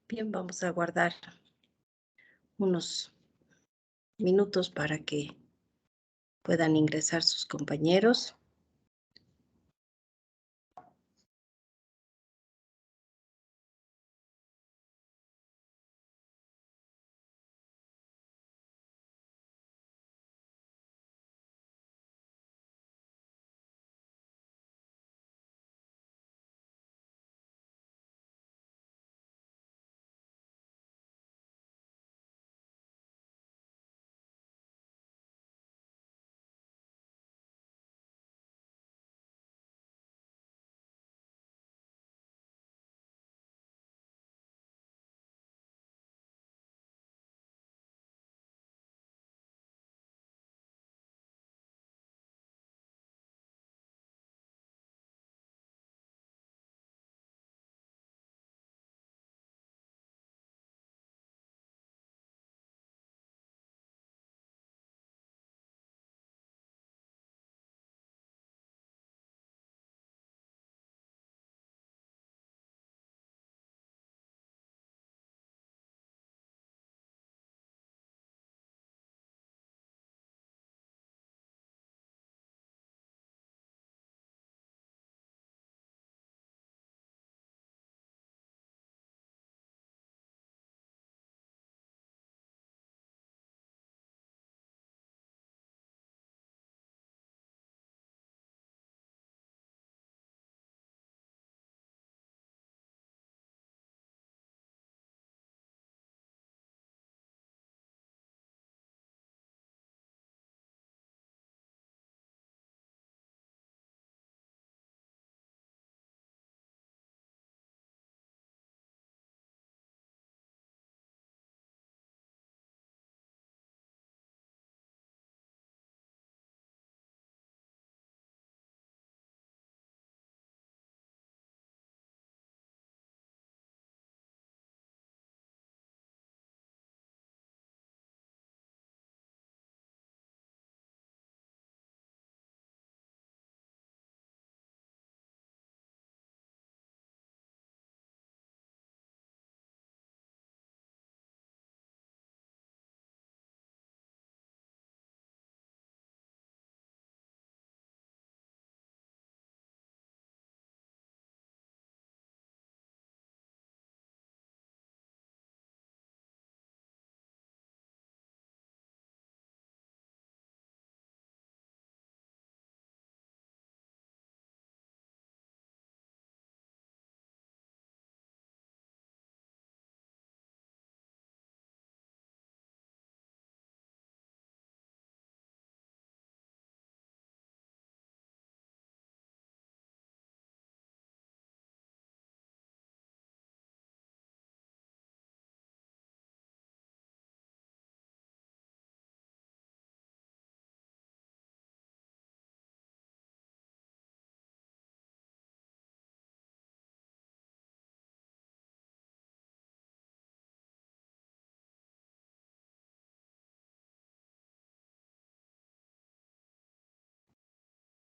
Bien, vamos a guardar unos minutos para que puedan ingresar sus compañeros.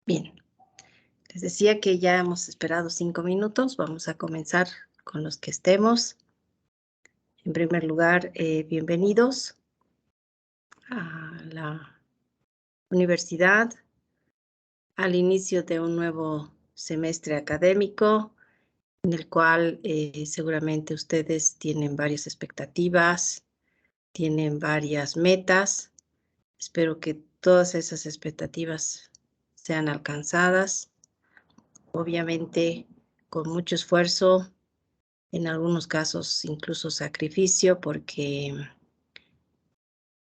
Bien, les decía que ya hemos esperado 5 minutos. Vamos a comenzar con los que estemos. En primer lugar, bienvenidos a la universidad, al inicio de un nuevo semestre académico, en el cual seguramente ustedes tienen varias expectativas, tienen varias metas. Espero que todas esas expectativas sean alcanzadas, obviamente con mucho esfuerzo, en algunos casos incluso sacrificio, porque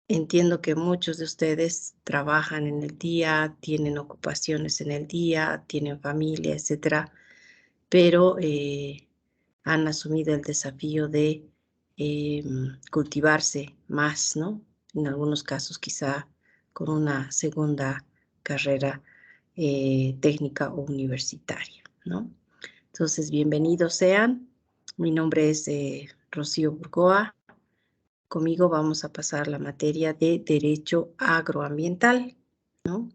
entiendo que muchos de ustedes trabajan en el día, tienen ocupaciones en el día, tienen familia, etcétera, pero han asumido el desafío de cultivarse más, ¿no? En algunos casos quizá con una segunda carrera técnica o universitaria, ¿no? Entonces, bienvenidos sean. Mi nombre es Rocío Burgoa. Conmigo vamos a pasar la materia de Derecho Agroambiental, ¿no?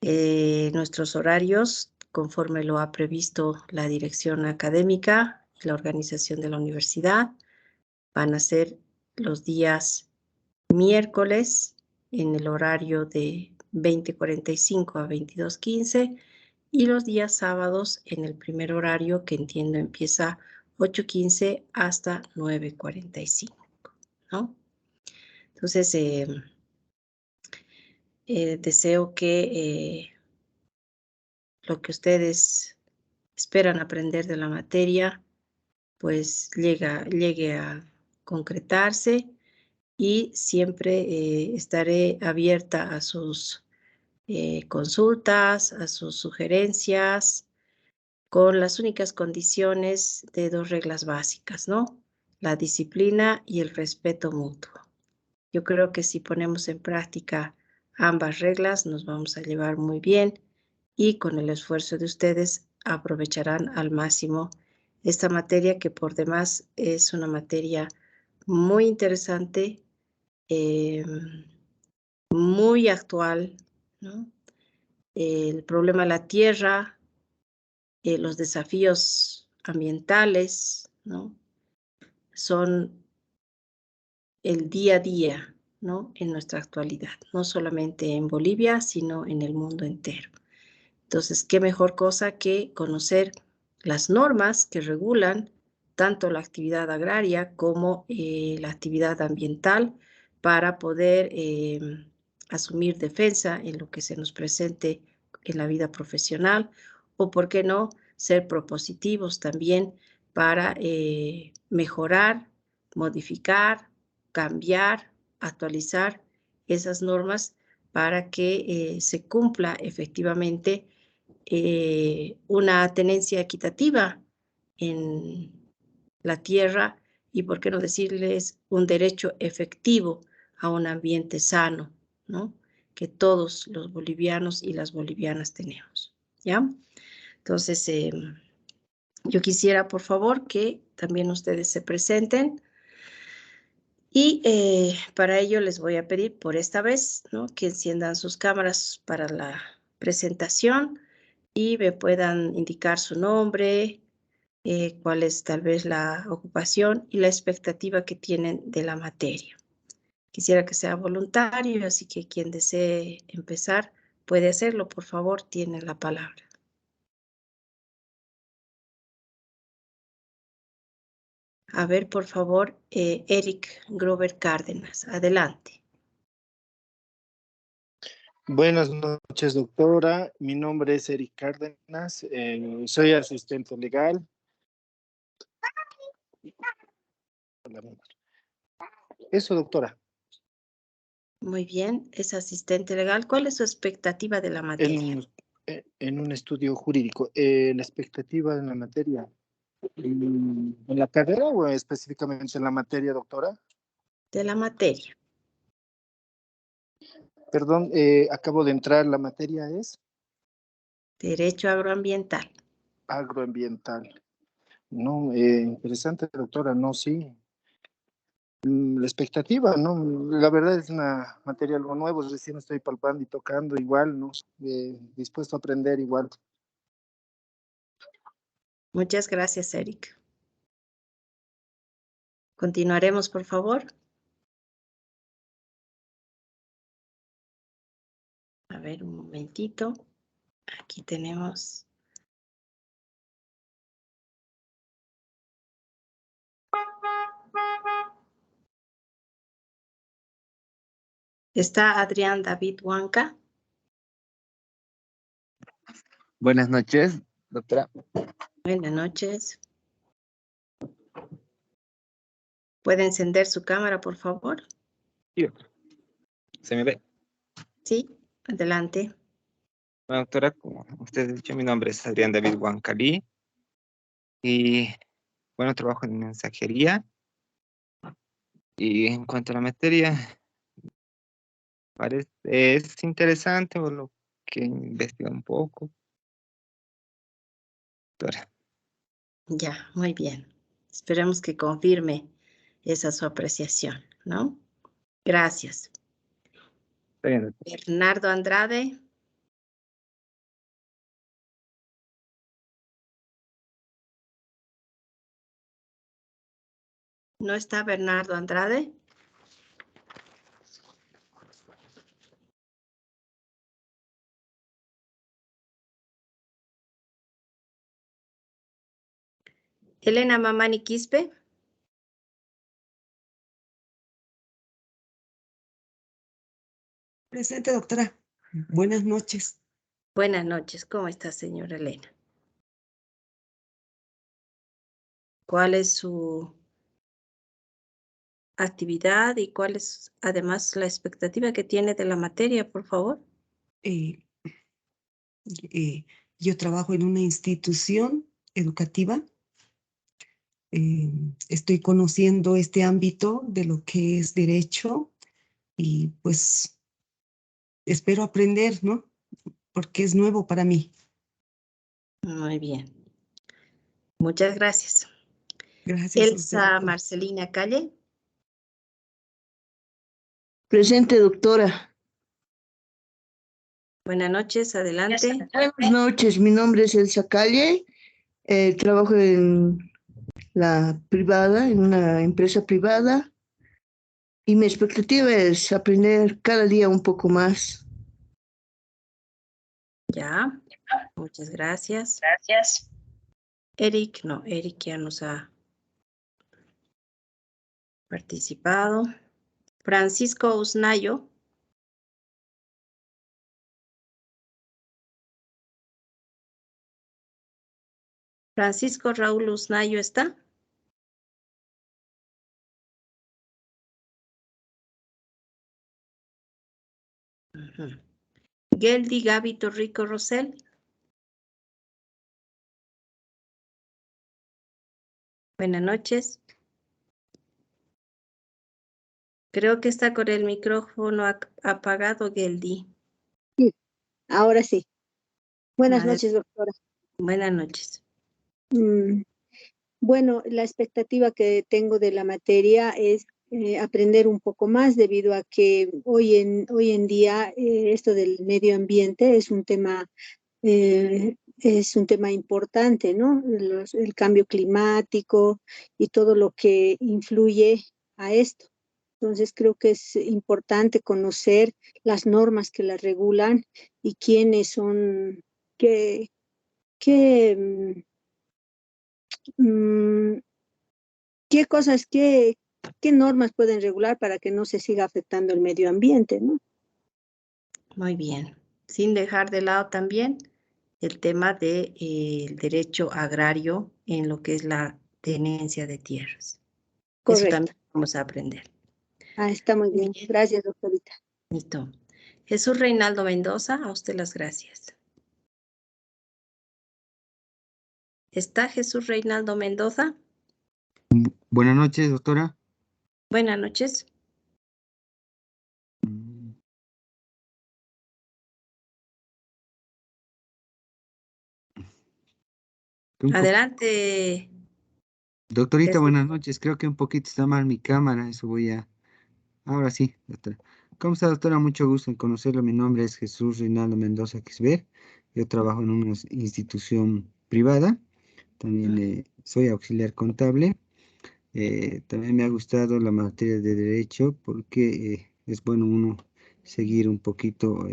Nuestros horarios, conforme lo ha previsto la dirección académica, la organización de la universidad. Van a ser los días miércoles en el horario de 20:45 a 22:15 y los días sábados en el primer horario que entiendo empieza 8:15 hasta 9:45, ¿no? Entonces, deseo que lo que ustedes esperan aprender de la materia, pues llegue a concretarse y siempre estaré abierta a sus consultas, a sus sugerencias, con las únicas condiciones de 2 reglas básicas, ¿no? La disciplina y el respeto mutuo. Yo creo que si ponemos en práctica ambas reglas nos vamos a llevar muy bien y con el esfuerzo de ustedes aprovecharán al máximo esta materia que por demás es una materia muy interesante, muy actual, ¿no? El problema de la tierra, los desafíos ambientales, ¿no? Son el día a día, ¿no? En nuestra actualidad, no solamente en Bolivia, sino en el mundo entero. Entonces, qué mejor cosa que conocer las normas que regulan tanto la actividad agraria como la actividad ambiental para poder asumir defensa en lo que se nos presente en la vida profesional o, por qué no, ser propositivos también para mejorar, modificar, cambiar, actualizar esas normas para que se cumpla efectivamente una tenencia equitativa en la tierra y, por qué no decirles, un derecho efectivo a un ambiente sano, ¿no? Que todos los bolivianos y las bolivianas tenemos, ¿ya? Entonces, yo quisiera, por favor, que también ustedes se presenten y para ello les voy a pedir por esta vez, ¿no? Que enciendan sus cámaras para la presentación y me puedan indicar su nombre, cuál es tal vez la ocupación y la expectativa que tienen de la materia. Quisiera que sea voluntario, así que quien desee empezar puede hacerlo. Por favor, tiene la palabra. A ver, por favor, Eric Grover Cárdenas, adelante. Buenas noches, doctora. Mi nombre es Eric Cárdenas. Soy asistente legal. Eso, doctora. Muy bien, es asistente legal. ¿Cuál es su expectativa de la materia? En un estudio jurídico. La expectativa en la materia. ¿En la carrera o específicamente en la materia, doctora? De la materia. Perdón, acabo de entrar. La materia es Derecho agroambiental. agroambiental. No, interesante, doctora. No, sí. La expectativa, ¿no? La verdad es una materia algo nuevo, recién estoy palpando y tocando igual, ¿no? Dispuesto a aprender igual. Muchas gracias, Eric. Continuaremos, por favor. A ver, un momentito. Aquí tenemos. Está Adrián David Huanca. Buenas noches, doctora. Buenas noches. ¿Puede encender su cámara, por favor? Sí, ¿se me ve? Sí, adelante. Bueno, doctora, como usted ha dicho, mi nombre es Adrián David Huancalí y, bueno, trabajo en mensajería. Y en cuanto a la materia, es interesante por lo que investigo un poco, doctora. Ya, muy bien. Esperemos que confirme esa su apreciación, ¿no? Gracias. Está bien, doctora. Bernardo Andrade. ¿No está Bernardo Andrade? Elena Mamani Quispe. Presente, doctora. Buenas noches. Buenas noches. ¿Cómo está, señora Elena? ¿Cuál es su actividad y cuál es además la expectativa que tiene de la materia, por favor? Eh, yo trabajo en una institución educativa. Estoy conociendo este ámbito de lo que es derecho y pues espero aprender, ¿no? Porque es nuevo para mí. Muy bien. Muchas gracias. Gracias a usted, Elsa doctora. Marcelina Calle. Presente, doctora. Buenas noches, adelante. Buenas noches, mi nombre es Elsa Calle. Trabajo en la privada, en una empresa privada, y mi expectativa es aprender cada día un poco más. Ya, muchas gracias. Gracias. Eric, no, Eric ya nos ha participado. Francisco Usnayo. Francisco Raúl Usnayo está. Ujú. Geldi Gaby Torrico Rosel. Buenas noches. Creo que está con el micrófono apagado, Geldi. Sí, ahora sí. Buenas Madre- noches, doctora. Buenas noches. Bueno, la expectativa que tengo de la materia es aprender un poco más debido a que hoy en día esto del medio ambiente es un tema importante, ¿no? El cambio climático y todo lo que influye a esto. Entonces creo que es importante conocer las normas que las regulan y quiénes son, qué, qué, mm, qué cosas, qué normas pueden regular para que no se siga afectando el medio ambiente, ¿no? Muy bien. Sin dejar de lado también el tema del derecho agrario en lo que es la tenencia de tierras. Eso Correcto. también vamos a aprender. Ah, está muy bien. Bien. Gracias, doctorita. Listo. Jesús Reinaldo Mendoza, a usted las gracias. ¿Está Jesús Reinaldo Mendoza? Buenas noches, doctora. Buenas noches. Adelante. Doctorita, Jesús. buenas noches. Creo que un poquito está mal mi cámara, eso voy a... Ahora sí, doctora. ¿Cómo está, doctora? Mucho gusto en conocerlo. Mi nombre es Jesús Reinaldo Mendoza Quisber. Yo trabajo en una institución privada. También soy auxiliar contable. También me ha gustado la materia de derecho porque es bueno uno seguir un poquito,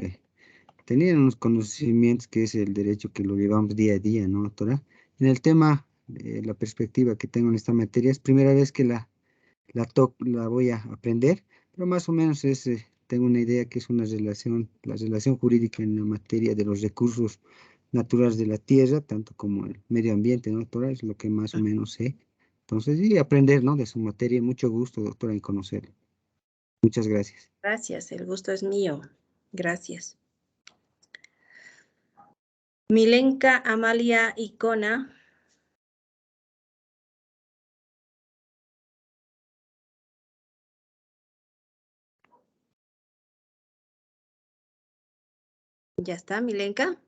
tener unos conocimientos que es el derecho que lo llevamos día a día, ¿no, doctora? En el tema, la perspectiva que tengo en esta materia, es primera vez que la voy a aprender, pero más o menos tengo una idea que es la relación jurídica en la materia de los recursos naturales de la tierra, tanto como el medio ambiente, ¿no, doctora? Es lo que más o menos sé. Entonces, y aprender, ¿no? De su materia. Mucho gusto, doctora, en conocerlo. Muchas gracias. Gracias, el gusto es mío. Gracias. Milenka Amalia Icona. Ya está, Milenka.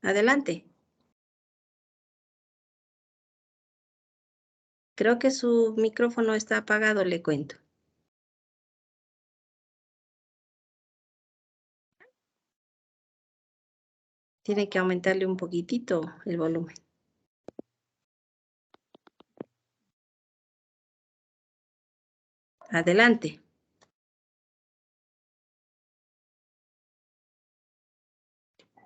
Adelante. Creo que su micrófono está apagado, le cuento. Tiene que aumentarle un poquitito el volumen. Adelante.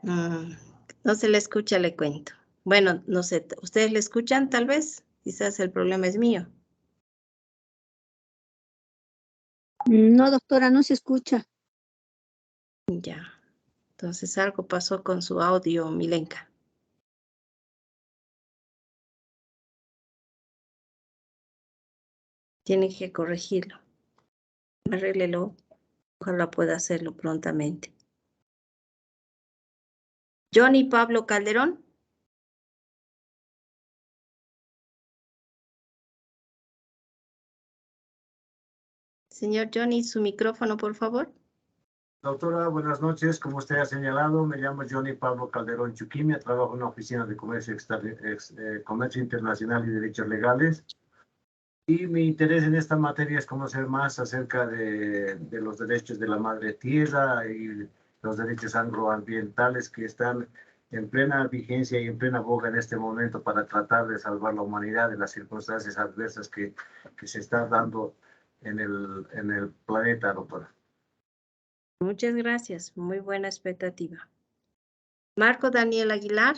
No se le escucha, le cuento. Bueno, no sé, ¿ustedes le escuchan tal vez? Quizás el problema es mío. No, doctora, no se escucha. Ya. Entonces algo pasó con su audio, Milenka. Tiene que corregirlo. Arréglelo. Ojalá pueda hacerlo prontamente. Johnny Pablo Calderón. Señor Johnny, su micrófono, por favor. Doctora, buenas noches. Como usted ha señalado, me llamo Johnny Pablo Calderón Chuquimia, trabajo en una oficina de comercio internacional y derechos legales. Y mi interés en esta materia es conocer más acerca de los derechos de la madre tierra y los derechos agroambientales que están en plena vigencia y en plena boga en este momento para tratar de salvar la humanidad de las circunstancias adversas que se están dando en el planeta, doctora. Muchas gracias. Muy buena expectativa. Marco Daniel Aguilar.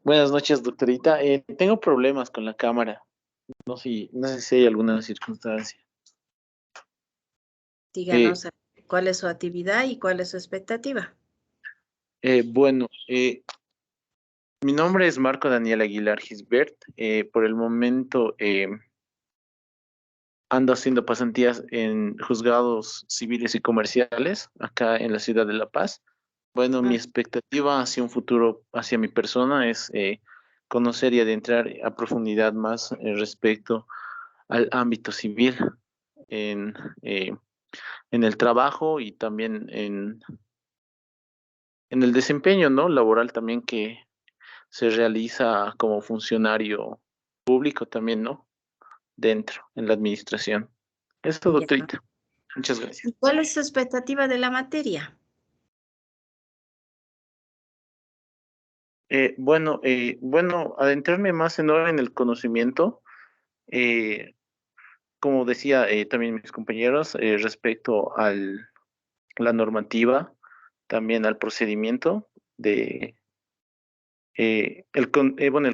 Buenas noches, doctorita. Tengo problemas con la cámara. No sé si hay alguna circunstancia. Díganos cuál es su actividad y cuál es su expectativa. Bueno, mi nombre es Marco Daniel Aguilar Gisbert. Por el momento ando haciendo pasantías en juzgados civiles y comerciales acá en la ciudad de La Paz. Bueno, mi expectativa hacia un futuro, hacia mi persona, es conocer y adentrar a profundidad más respecto al ámbito civil en, eh, en el trabajo y también en el desempeño, ¿no? Laboral también que se realiza como funcionario público también, ¿no? Dentro, en la administración. Es todo, Ya. doctorita. Muchas gracias. ¿Y cuál es su expectativa de la materia? Bueno, adentrarme más en el conocimiento, como decía también mis compañeros, respecto a la normativa, también al procedimiento de el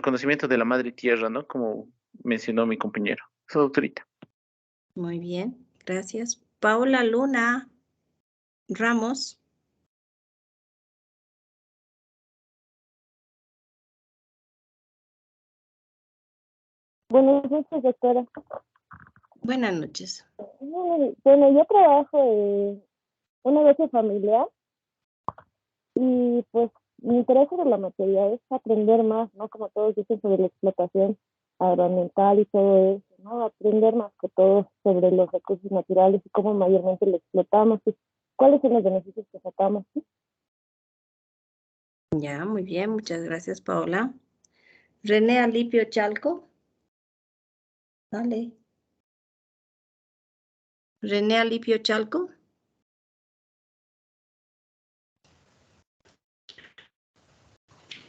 conocimiento de la madre tierra, ¿no? Como mencionó mi compañero. Eso, doctorita. Muy bien, gracias. Paola Luna Ramos. Buenas noches, doctora. Buenas noches. Bueno, yo trabajo en un negocio familiar y pues mi interés sobre la materia es aprender más, ¿no? Como todos dicen sobre la explotación agroambiental y todo eso, ¿no? Aprender más que todo sobre los recursos naturales y cómo mayormente lo explotamos y cuáles son los beneficios que sacamos, ¿sí? Ya, muy bien, muchas gracias, Paola. René Alipio Chalco. Dale. René Alipio Chalco.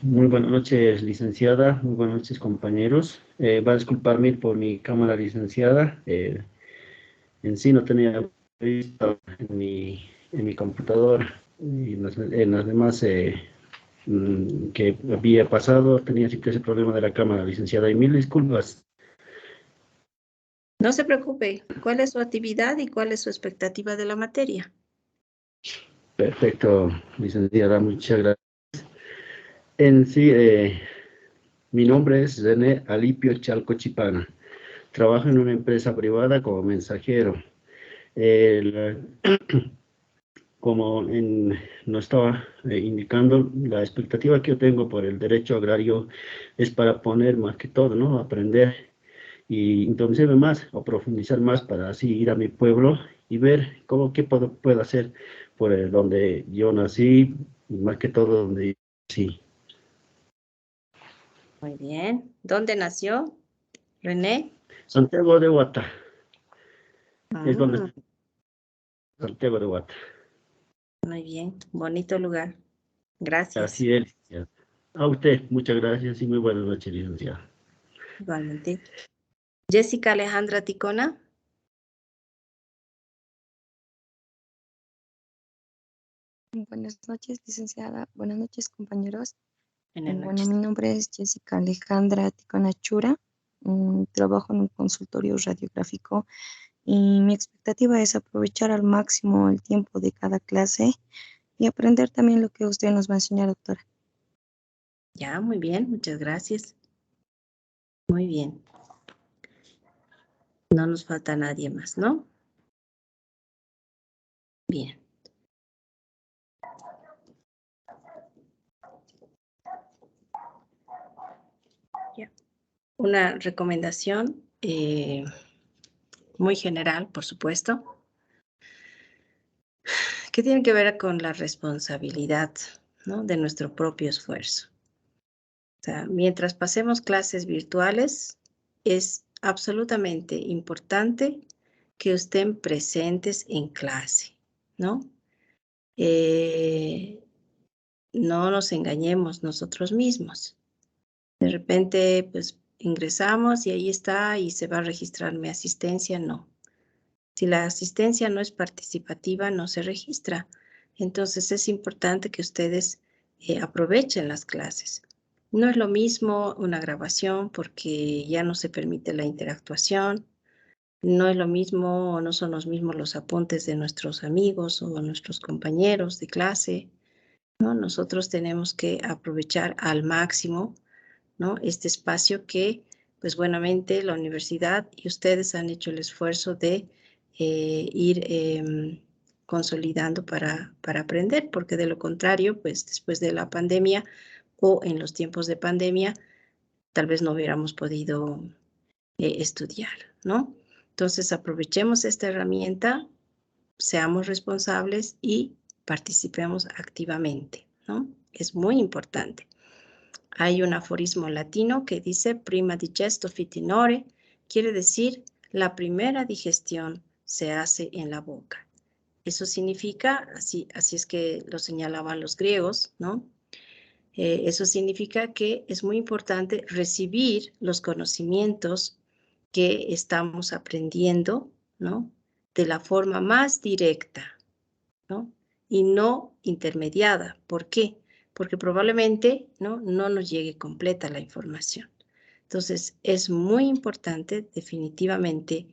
Muy buenas noches, licenciada. Muy buenas noches, compañeros. Va a disculparme por mi cámara, licenciada. En sí no tenía visto en mi computador y en las demás que había pasado, tenía siempre ese problema de la cámara, licenciada. Y mil disculpas. No se preocupe. ¿Cuál es su actividad y cuál es su expectativa de la materia? Perfecto, licenciada. Muchas gracias. En sí, mi nombre es René Alipio Chalco Chipana. Trabajo en una empresa privada como mensajero. Como nos estaba indicando, la expectativa que yo tengo por el derecho agrario es para poner más que todo, ¿no? Aprender y introducirme más o profundizar más para así ir a mi pueblo y ver qué puedo hacer por donde yo nací y más que todo donde sí. Muy bien. ¿Dónde nació René? Santiago de Guata. Es donde Ah, está Santiago de Guata. muy bien. Bonito lugar. Gracias. Así es. A usted, muchas gracias y muy buenas noches, licenciada. Igualmente. Jessica Alejandra Ticona. Buenas noches, licenciada. Buenas noches, compañeros. Buenas Bueno, noches. mi nombre es Jessica Alejandra Ticona Chura. Trabajo en un consultorio radiográfico y mi expectativa es aprovechar al máximo el tiempo de cada clase y aprender también lo que usted nos va a enseñar, doctora. Ya, muy bien, muchas gracias. Muy bien. No nos falta nadie más, ¿no? Bien. Ya. Una recomendación muy general, por supuesto, que tiene que ver con la responsabilidad, ¿no?, de nuestro propio esfuerzo. O sea, mientras pasemos clases virtuales, es absolutamente importante que estén presentes en clase, ¿no? No nos engañemos nosotros mismos. De repente, pues, ingresamos y ahí está y se va a registrar mi asistencia. No. Si la asistencia no es participativa, no se registra. Entonces, es importante que ustedes aprovechen las clases. No es lo mismo una grabación porque ya no se permite la interactuación. No es lo mismo, no son los mismos los apuntes de nuestros amigos o nuestros compañeros de clase, ¿no? Nosotros tenemos que aprovechar al máximo, ¿no?, este espacio que, pues buenamente, la universidad y ustedes han hecho el esfuerzo de ir consolidando para aprender, porque de lo contrario, pues después de la pandemia o en los tiempos de pandemia, tal vez no hubiéramos podido estudiar, ¿no? Entonces, aprovechemos esta herramienta, seamos responsables y participemos activamente, ¿no? Es muy importante. Hay un aforismo latino que dice prima digesto fit in ore, quiere decir la primera digestión se hace en la boca. Eso significa, así es que lo señalaban los griegos, ¿no? Eso significa que es muy importante recibir los conocimientos que estamos aprendiendo, ¿no?, de la forma más directa, ¿no?, y no intermediada. ¿Por qué? Porque probablemente no nos llegue completa la información. Entonces, es muy importante definitivamente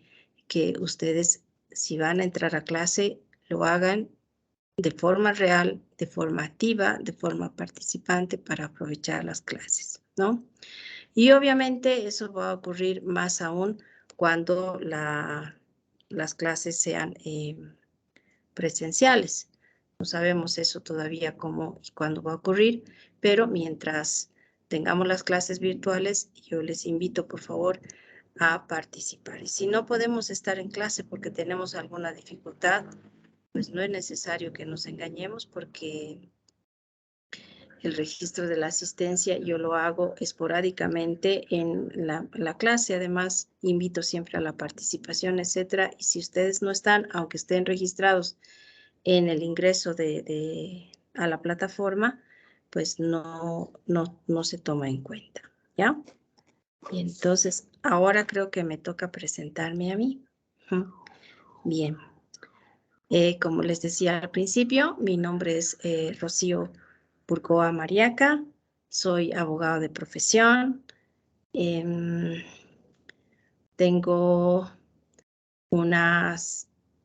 que ustedes, si van a entrar a clase, lo hagan de forma real, de forma activa, de forma participante para aprovechar las clases, ¿no? Y obviamente eso va a ocurrir más aún cuando las clases sean presenciales. No sabemos eso todavía cómo y cuándo va a ocurrir, pero mientras tengamos las clases virtuales, yo les invito, por favor, a participar. Y si no podemos estar en clase porque tenemos alguna dificultad, pues no es necesario que nos engañemos porque el registro de la asistencia yo lo hago esporádicamente en la clase. Además, invito siempre a la participación, etcétera. Y si ustedes no están, aunque estén registrados en el ingreso a la plataforma, pues no se toma en cuenta, ¿ya? Y entonces, ahora creo que me toca presentarme a mí. Bien. Como les decía al principio, mi nombre es Rocío Burgoa Mariaca, soy abogado de profesión, tengo una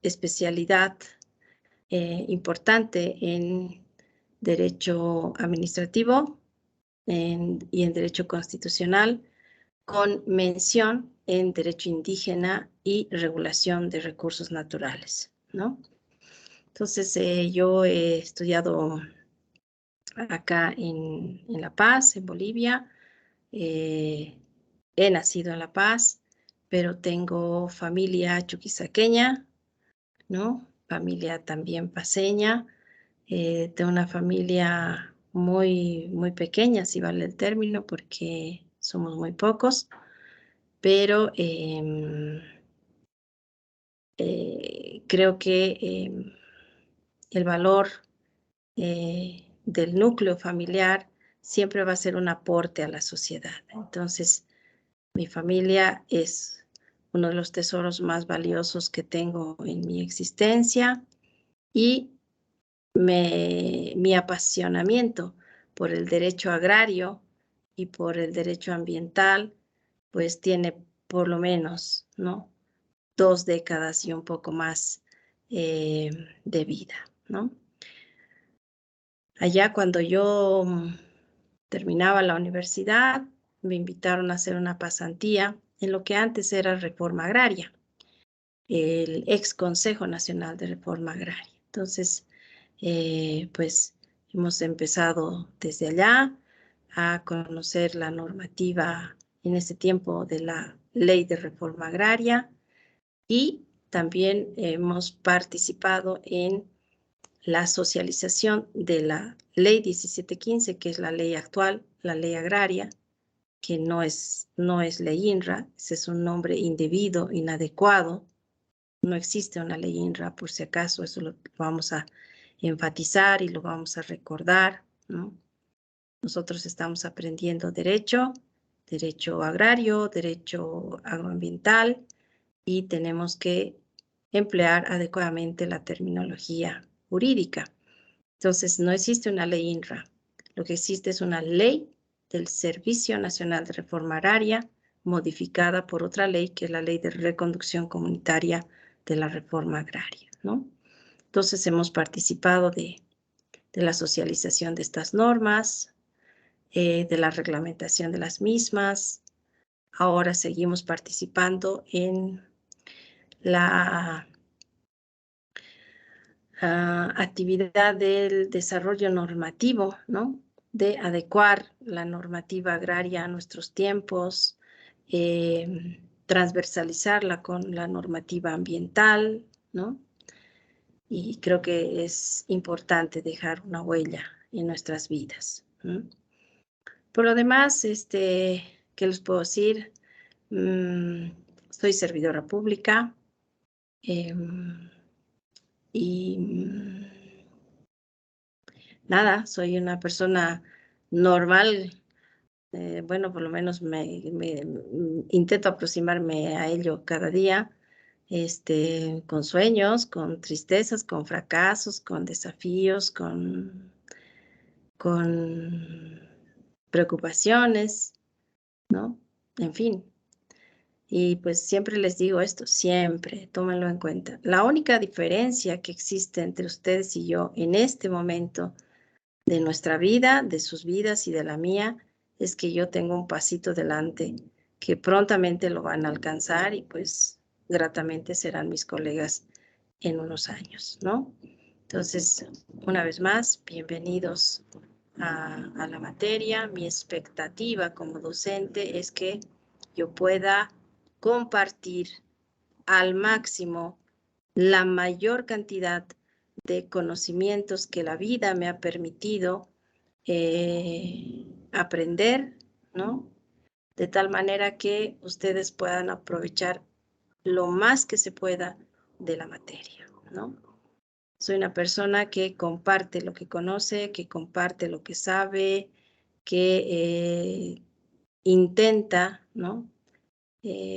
especialidad importante en Derecho Administrativo y en Derecho Constitucional, con mención en Derecho Indígena y Regulación de Recursos Naturales, ¿no? Entonces, yo he estudiado acá en La Paz, en Bolivia. He nacido en La Paz, pero tengo familia chuquisaqueña, ¿no? Familia también paceña. Tengo una familia muy, muy pequeña, si vale el término, porque somos muy pocos, pero creo que el valor del núcleo familiar siempre va a ser un aporte a la sociedad. Entonces, mi familia es uno de los tesoros más valiosos que tengo en mi existencia y mi apasionamiento por el derecho agrario y por el derecho ambiental, pues tiene por lo menos, ¿no?, 2 décadas y un poco más de vida, ¿no? Allá cuando yo terminaba la universidad, me invitaron a hacer una pasantía en lo que antes era Reforma Agraria, el ex Consejo Nacional de Reforma Agraria. Entonces, pues hemos empezado desde allá a conocer la normativa en ese tiempo de la Ley de Reforma Agraria y también hemos participado en la socialización de la Ley 1715, que es la ley actual, la ley agraria, que no es ley INRA, ese es un nombre indebido, inadecuado. No existe una ley INRA, por si acaso, eso lo vamos a enfatizar y lo vamos a recordar, ¿no? Nosotros estamos aprendiendo derecho agrario, derecho agroambiental, y tenemos que emplear adecuadamente la terminología jurídica. Entonces, no existe una ley INRA. Lo que existe es una ley del Servicio Nacional de Reforma Agraria, modificada por otra ley, que es la Ley de Reconducción Comunitaria de la Reforma Agraria, ¿no? Entonces, hemos participado de la socialización de estas normas, de la reglamentación de las mismas. Ahora seguimos participando en la actividad del desarrollo normativo, ¿no?, de adecuar la normativa agraria a nuestros tiempos, transversalizarla con la normativa ambiental, ¿no? Y creo que es importante dejar una huella en nuestras vidas, ¿no? Por lo demás, ¿qué les puedo decir? Soy servidora pública y nada, soy una persona normal. Bueno, por lo menos intento aproximarme a ello cada día, con sueños, con tristezas, con fracasos, con desafíos, con preocupaciones, ¿no? En fin. Y pues siempre les digo esto, siempre, tómenlo en cuenta. La única diferencia que existe entre ustedes y yo en este momento de nuestra vida, de sus vidas y de la mía, es que yo tengo un pasito delante que prontamente lo van a alcanzar y pues gratamente serán mis colegas en unos años, ¿no? Entonces, una vez más, bienvenidos a la materia. Mi expectativa como docente es que yo pueda compartir al máximo la mayor cantidad de conocimientos que la vida me ha permitido aprender, ¿no? De tal manera que ustedes puedan aprovechar lo más que se pueda de la materia, ¿no? Soy una persona que comparte lo que conoce, que comparte lo que sabe, que intenta, ¿no?,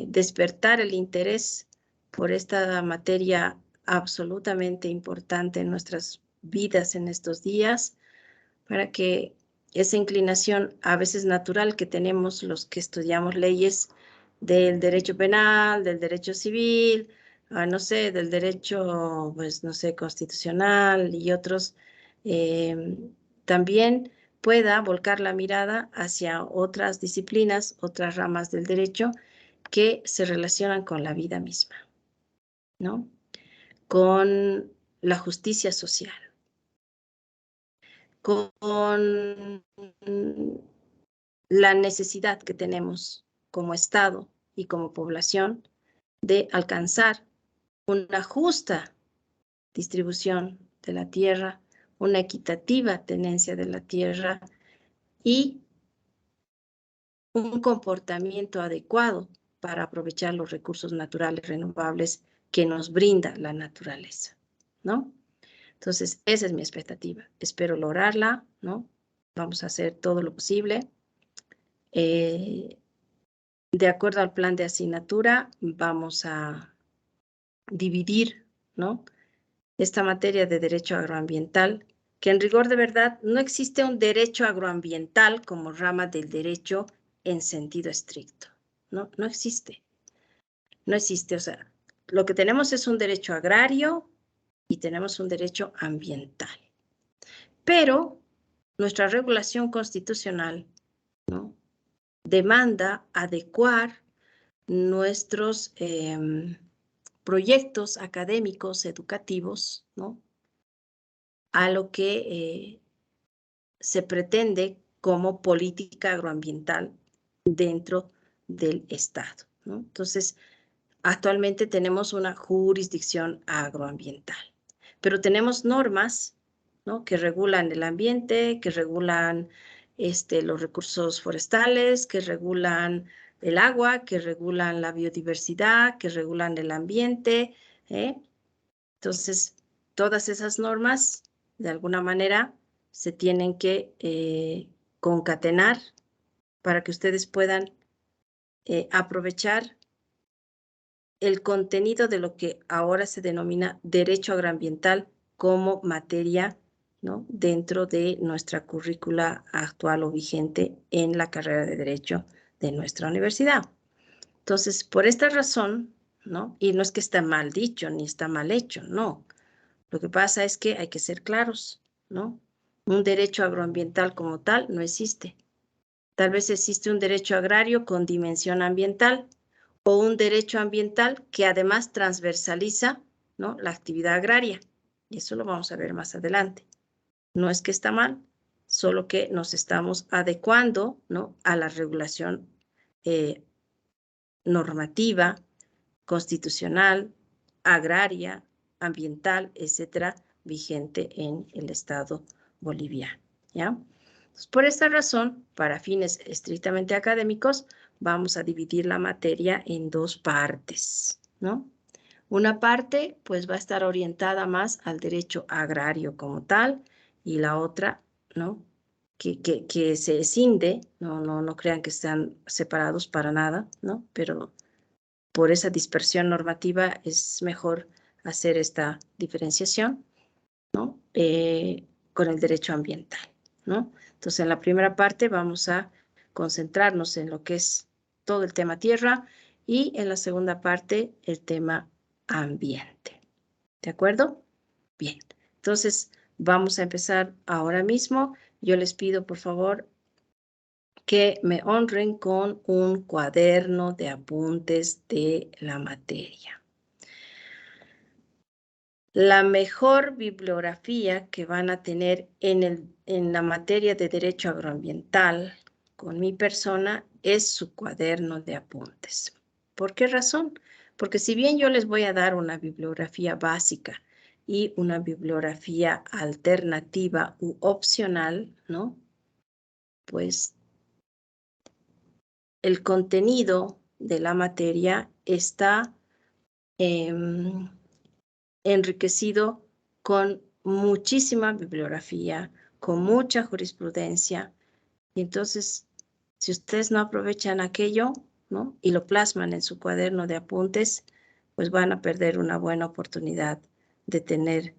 despertar el interés por esta materia absolutamente importante en nuestras vidas en estos días, para que esa inclinación a veces natural que tenemos los que estudiamos leyes del derecho penal, del derecho civil, no sé, del derecho, pues, no sé, constitucional y otros, también pueda volcar la mirada hacia otras disciplinas, otras ramas del derecho que se relacionan con la vida misma, ¿no? Con la justicia social, con la necesidad que tenemos como Estado y como población de alcanzar una justa distribución de la tierra, una equitativa tenencia de la tierra y un comportamiento adecuado para aprovechar los recursos naturales renovables que nos brinda la naturaleza, ¿no? Entonces, esa es mi expectativa. Espero lograrla, ¿no? Vamos a hacer todo lo posible. De acuerdo al plan de asignatura, vamos a dividir, ¿no?, esta materia de derecho agroambiental, que en rigor de verdad no existe un derecho agroambiental como rama del derecho en sentido estricto. No, no existe. No existe. O sea, lo que tenemos es un derecho agrario y tenemos un derecho ambiental. Pero nuestra regulación constitucional, ¿no?, demanda adecuar nuestros proyectos académicos, educativos, ¿no?, a lo que se pretende como política agroambiental dentro del Estado, ¿no? Entonces, actualmente tenemos una jurisdicción agroambiental, pero tenemos normas, ¿no?, que regulan el ambiente, que regulan los recursos forestales, que regulan el agua, que regulan la biodiversidad, que regulan el ambiente, ¿eh? Entonces, todas esas normas, de alguna manera, se tienen que concatenar para que ustedes puedan aprovechar el contenido de lo que ahora se denomina derecho agroambiental como materia, ¿no?, dentro de nuestra currícula actual o vigente en la carrera de Derecho de nuestra universidad. Entonces, por esta razón, ¿no?, y no es que está mal dicho ni está mal hecho, no. Lo que pasa es que hay que ser claros, ¿no? Un derecho agroambiental como tal no existe. Tal vez existe un derecho agrario con dimensión ambiental o un derecho ambiental que además transversaliza, ¿no?, la actividad agraria. Y eso lo vamos a ver más adelante. No es que está mal, solo que nos estamos adecuando, ¿no?, a la regulación normativa, constitucional, agraria, ambiental, etcétera, vigente en el Estado boliviano, ¿ya? Entonces, por esta razón, para fines estrictamente académicos, vamos a dividir la materia en dos partes, ¿no? Una parte, pues, va a estar orientada más al derecho agrario como tal, y la otra, ¿no?, que se escinde, no crean que están separados para nada, ¿no?, pero por esa dispersión normativa es mejor hacer esta diferenciación, ¿no?, con el derecho ambiental, ¿no? Entonces, en la primera parte vamos a concentrarnos en lo que es todo el tema tierra y en la segunda parte el tema ambiente. ¿De acuerdo? Bien. Entonces, vamos a empezar ahora mismo. Yo les pido, por favor, que me honren con un cuaderno de apuntes de la materia. La mejor bibliografía que van a tener en la materia de derecho agroambiental con mi persona es su cuaderno de apuntes. ¿Por qué razón? Porque si bien yo les voy a dar una bibliografía básica y una bibliografía alternativa u opcional, ¿no?, pues el contenido de la materia está enriquecido con muchísima bibliografía, con mucha jurisprudencia. Y entonces, si ustedes no aprovechan aquello, ¿no?, y lo plasman en su cuaderno de apuntes, pues van a perder una buena oportunidad de tener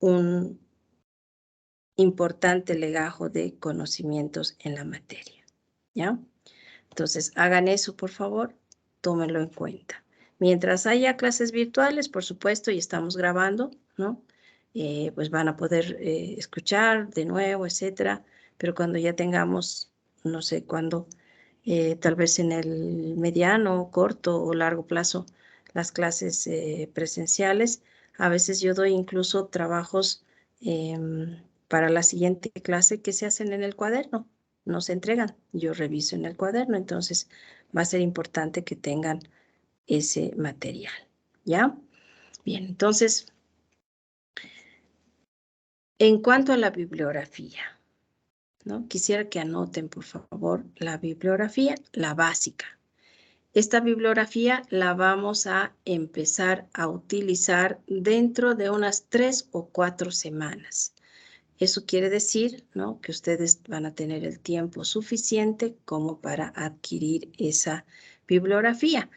un importante legajo de conocimientos en la materia, ¿ya? Entonces, hagan eso, por favor, tómenlo en cuenta. Mientras haya clases virtuales, por supuesto, y estamos grabando, ¿no?, pues van a poder escuchar de nuevo, etcétera, pero cuando ya tengamos, no sé cuándo, tal vez en el mediano, corto o largo plazo, las clases presenciales, a veces yo doy incluso trabajos para la siguiente clase que se hacen en el cuaderno. No se entregan, yo reviso en el cuaderno, entonces va a ser importante que tengan ese material, ¿ya? Bien, entonces, en cuanto a la bibliografía, ¿no?, quisiera que anoten, por favor, la bibliografía, la básica. Esta bibliografía la vamos a empezar a utilizar dentro de unas 3 o 4 semanas. Eso quiere decir, ¿no?, que ustedes van a tener el tiempo suficiente como para adquirir esa bibliografía.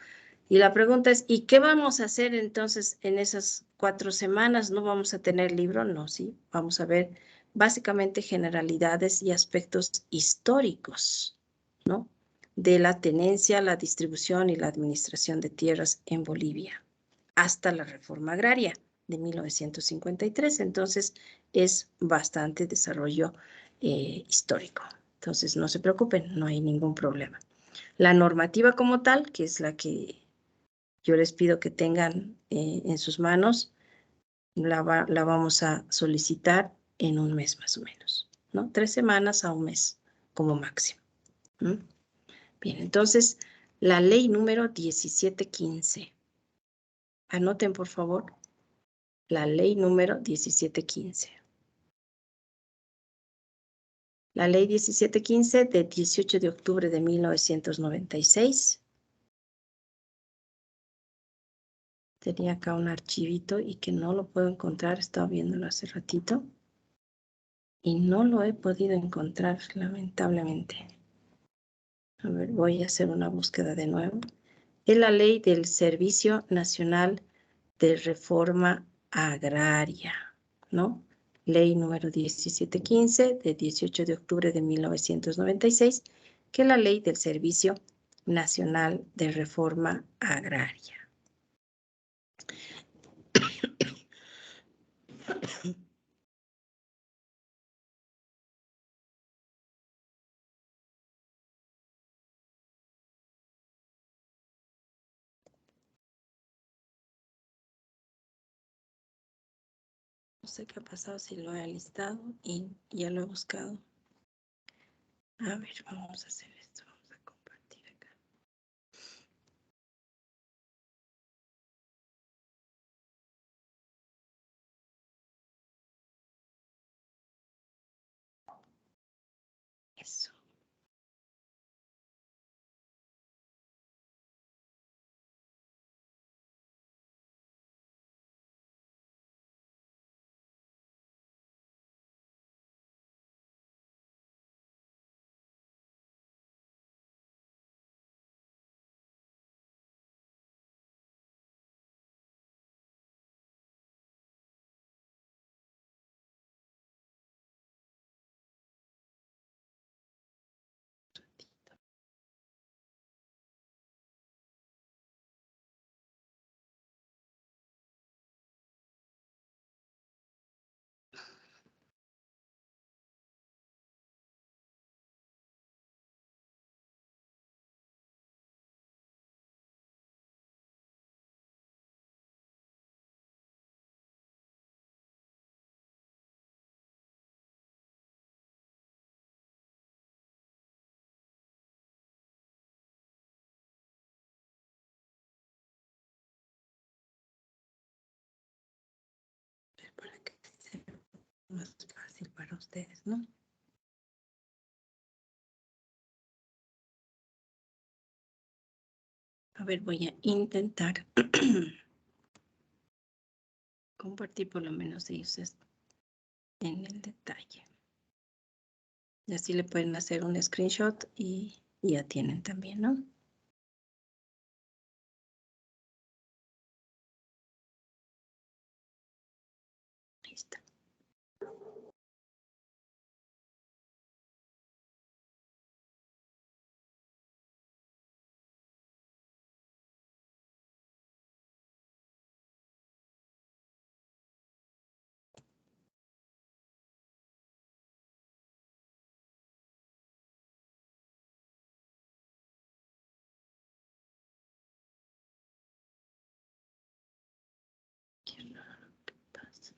Y la pregunta es, ¿y qué vamos a hacer entonces en esas 4 semanas? ¿No vamos a tener libro? No, sí. Vamos a ver básicamente generalidades y aspectos históricos, ¿no?, de la tenencia, la distribución y la administración de tierras en Bolivia, hasta la reforma agraria de 1953. Entonces, es bastante desarrollo histórico. Entonces, no se preocupen, no hay ningún problema. La normativa como tal, que es la que yo les pido que tengan en sus manos, la vamos a solicitar en un mes más o menos, ¿no? 3 semanas a un mes como máximo. Bien, entonces, la ley número 1715. Anoten, por favor, la ley número 1715. La ley 1715 de 18 de octubre de 1996. Tenía acá un archivito y que no lo puedo encontrar, estaba viéndolo hace ratito y no lo he podido encontrar, lamentablemente. A ver, voy a hacer una búsqueda de nuevo. Es la ley del Servicio Nacional de Reforma Agraria, ¿no? Ley número 1715 de 18 de octubre de 1996, que es la ley del Servicio Nacional de Reforma Agraria. No sé qué ha pasado, si lo he listado y ya lo he buscado. A ver, vamos a hacer esto. Vamos a compartir acá. Eso. Para que sea más fácil para ustedes, ¿no? A ver, voy a intentar compartir por lo menos ellos en el detalle. Y así le pueden hacer un screenshot y ya tienen también, ¿no? Ahí está. Qué raro que pasa.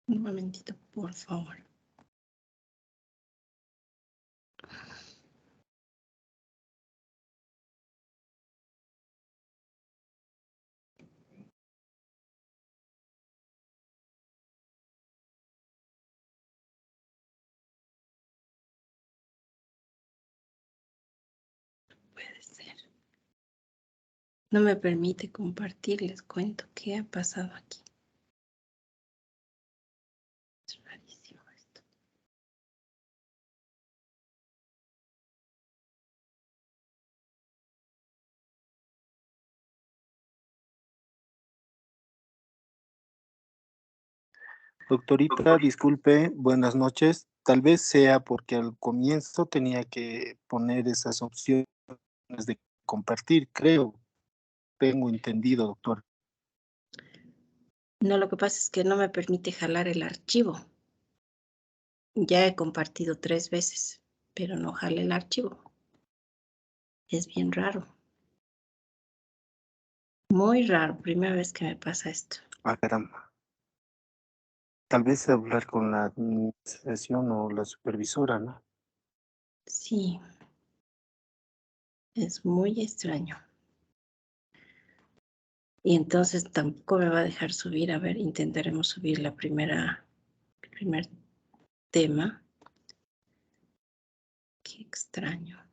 Un momentito, por favor. ser? No me permite compartir, les cuento qué ha pasado aquí. Es rarísimo esto. Doctorita, disculpe, buenas noches. Tal vez sea porque al comienzo tenía que poner esas opciones de compartir, creo. Tengo entendido, doctor. No, lo que pasa es que no me permite jalar el archivo. Ya he compartido 3 veces, pero no jala el archivo. Es bien raro. Muy raro, primera vez que me pasa esto. Ah, caramba. Tal vez hablar con la administración o la supervisora, ¿no? Sí, es muy extraño. Y entonces tampoco me va a dejar subir. A ver, intentaremos subir el primer tema. Qué extraño.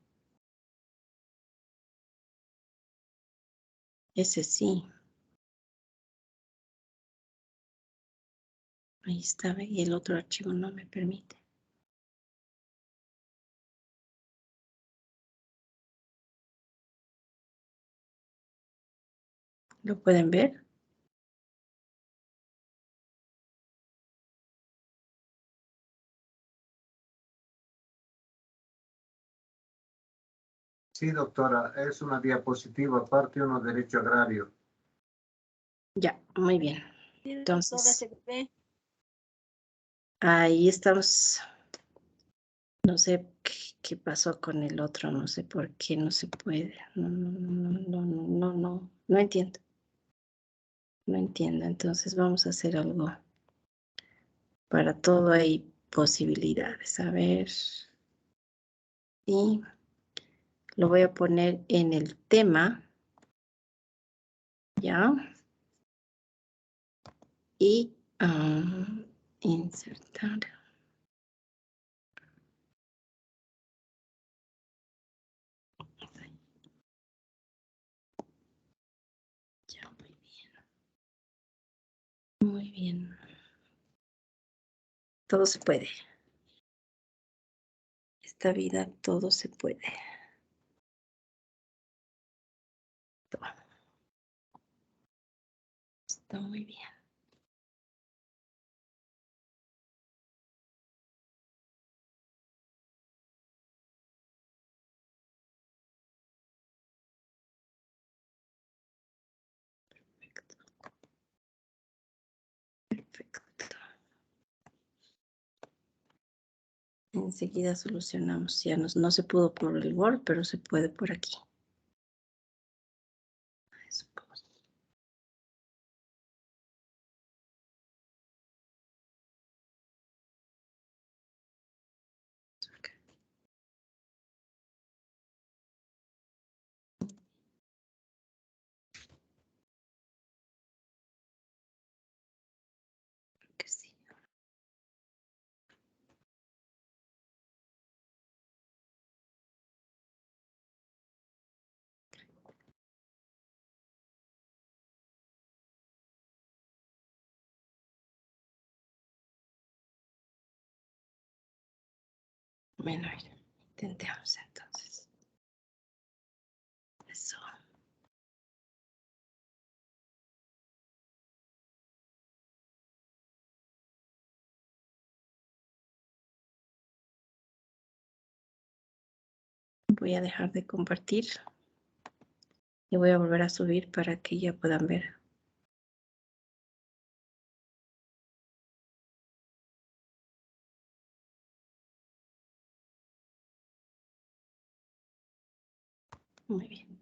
Ese sí. Ahí está, y el otro archivo no me permite. ¿Lo pueden ver? Sí, doctora, es una diapositiva, parte 1, derecho agrario. Ya, muy bien. Entonces, ahí estamos. No sé qué pasó con el otro, no sé por qué no se puede. No entiendo. No entiendo. Entonces vamos a hacer algo. Para todo hay posibilidades. A ver. Y lo voy a poner en el tema. Ya. Y insertar. Ya, muy bien. Muy bien. Todo se puede. Esta vida todo se puede. Todo. Está muy bien. Perfecto. Enseguida solucionamos. Ya no se pudo por el Word, pero se puede por aquí. Eso. Que sí. Bueno, intentemos entonces. Eso. Voy a dejar de compartir y voy a volver a subir para que ya puedan ver. Muy bien.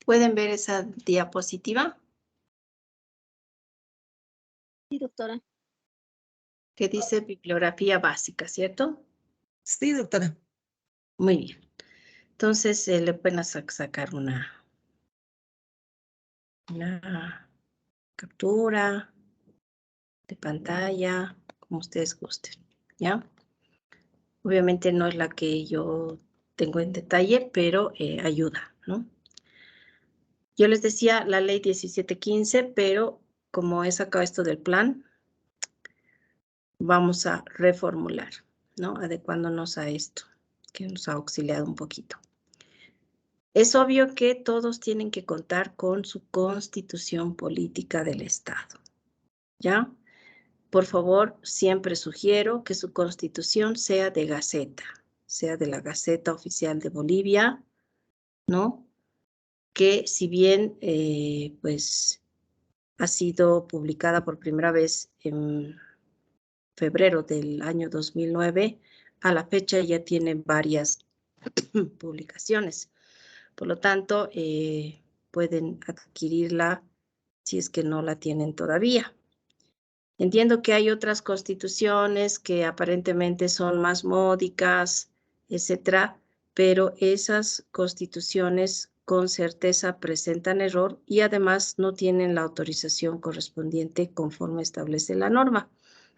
¿Pueden ver esa diapositiva? Sí, doctora. Que dice bibliografía básica, ¿cierto? Sí, doctora. Muy bien. Entonces, le pueden sacar una captura de pantalla, como ustedes gusten, ¿ya? Obviamente no es la que yo tengo en detalle, pero ayuda, ¿no? Yo les decía la ley 1715, pero como he sacado esto del plan, vamos a reformular, ¿no? Adecuándonos a esto, que nos ha auxiliado un poquito. Es obvio que todos tienen que contar con su constitución política del Estado, ¿ya? Por favor, siempre sugiero que su constitución sea de Gaceta, sea de la Gaceta Oficial de Bolivia, ¿no? Que si bien, pues, ha sido publicada por primera vez en febrero del año 2009, a la fecha ya tiene varias publicaciones. Por lo tanto, pueden adquirirla si es que no la tienen todavía. Entiendo que hay otras constituciones que aparentemente son más módicas, etcétera, pero esas constituciones con certeza presentan error y además no tienen la autorización correspondiente conforme establece la norma.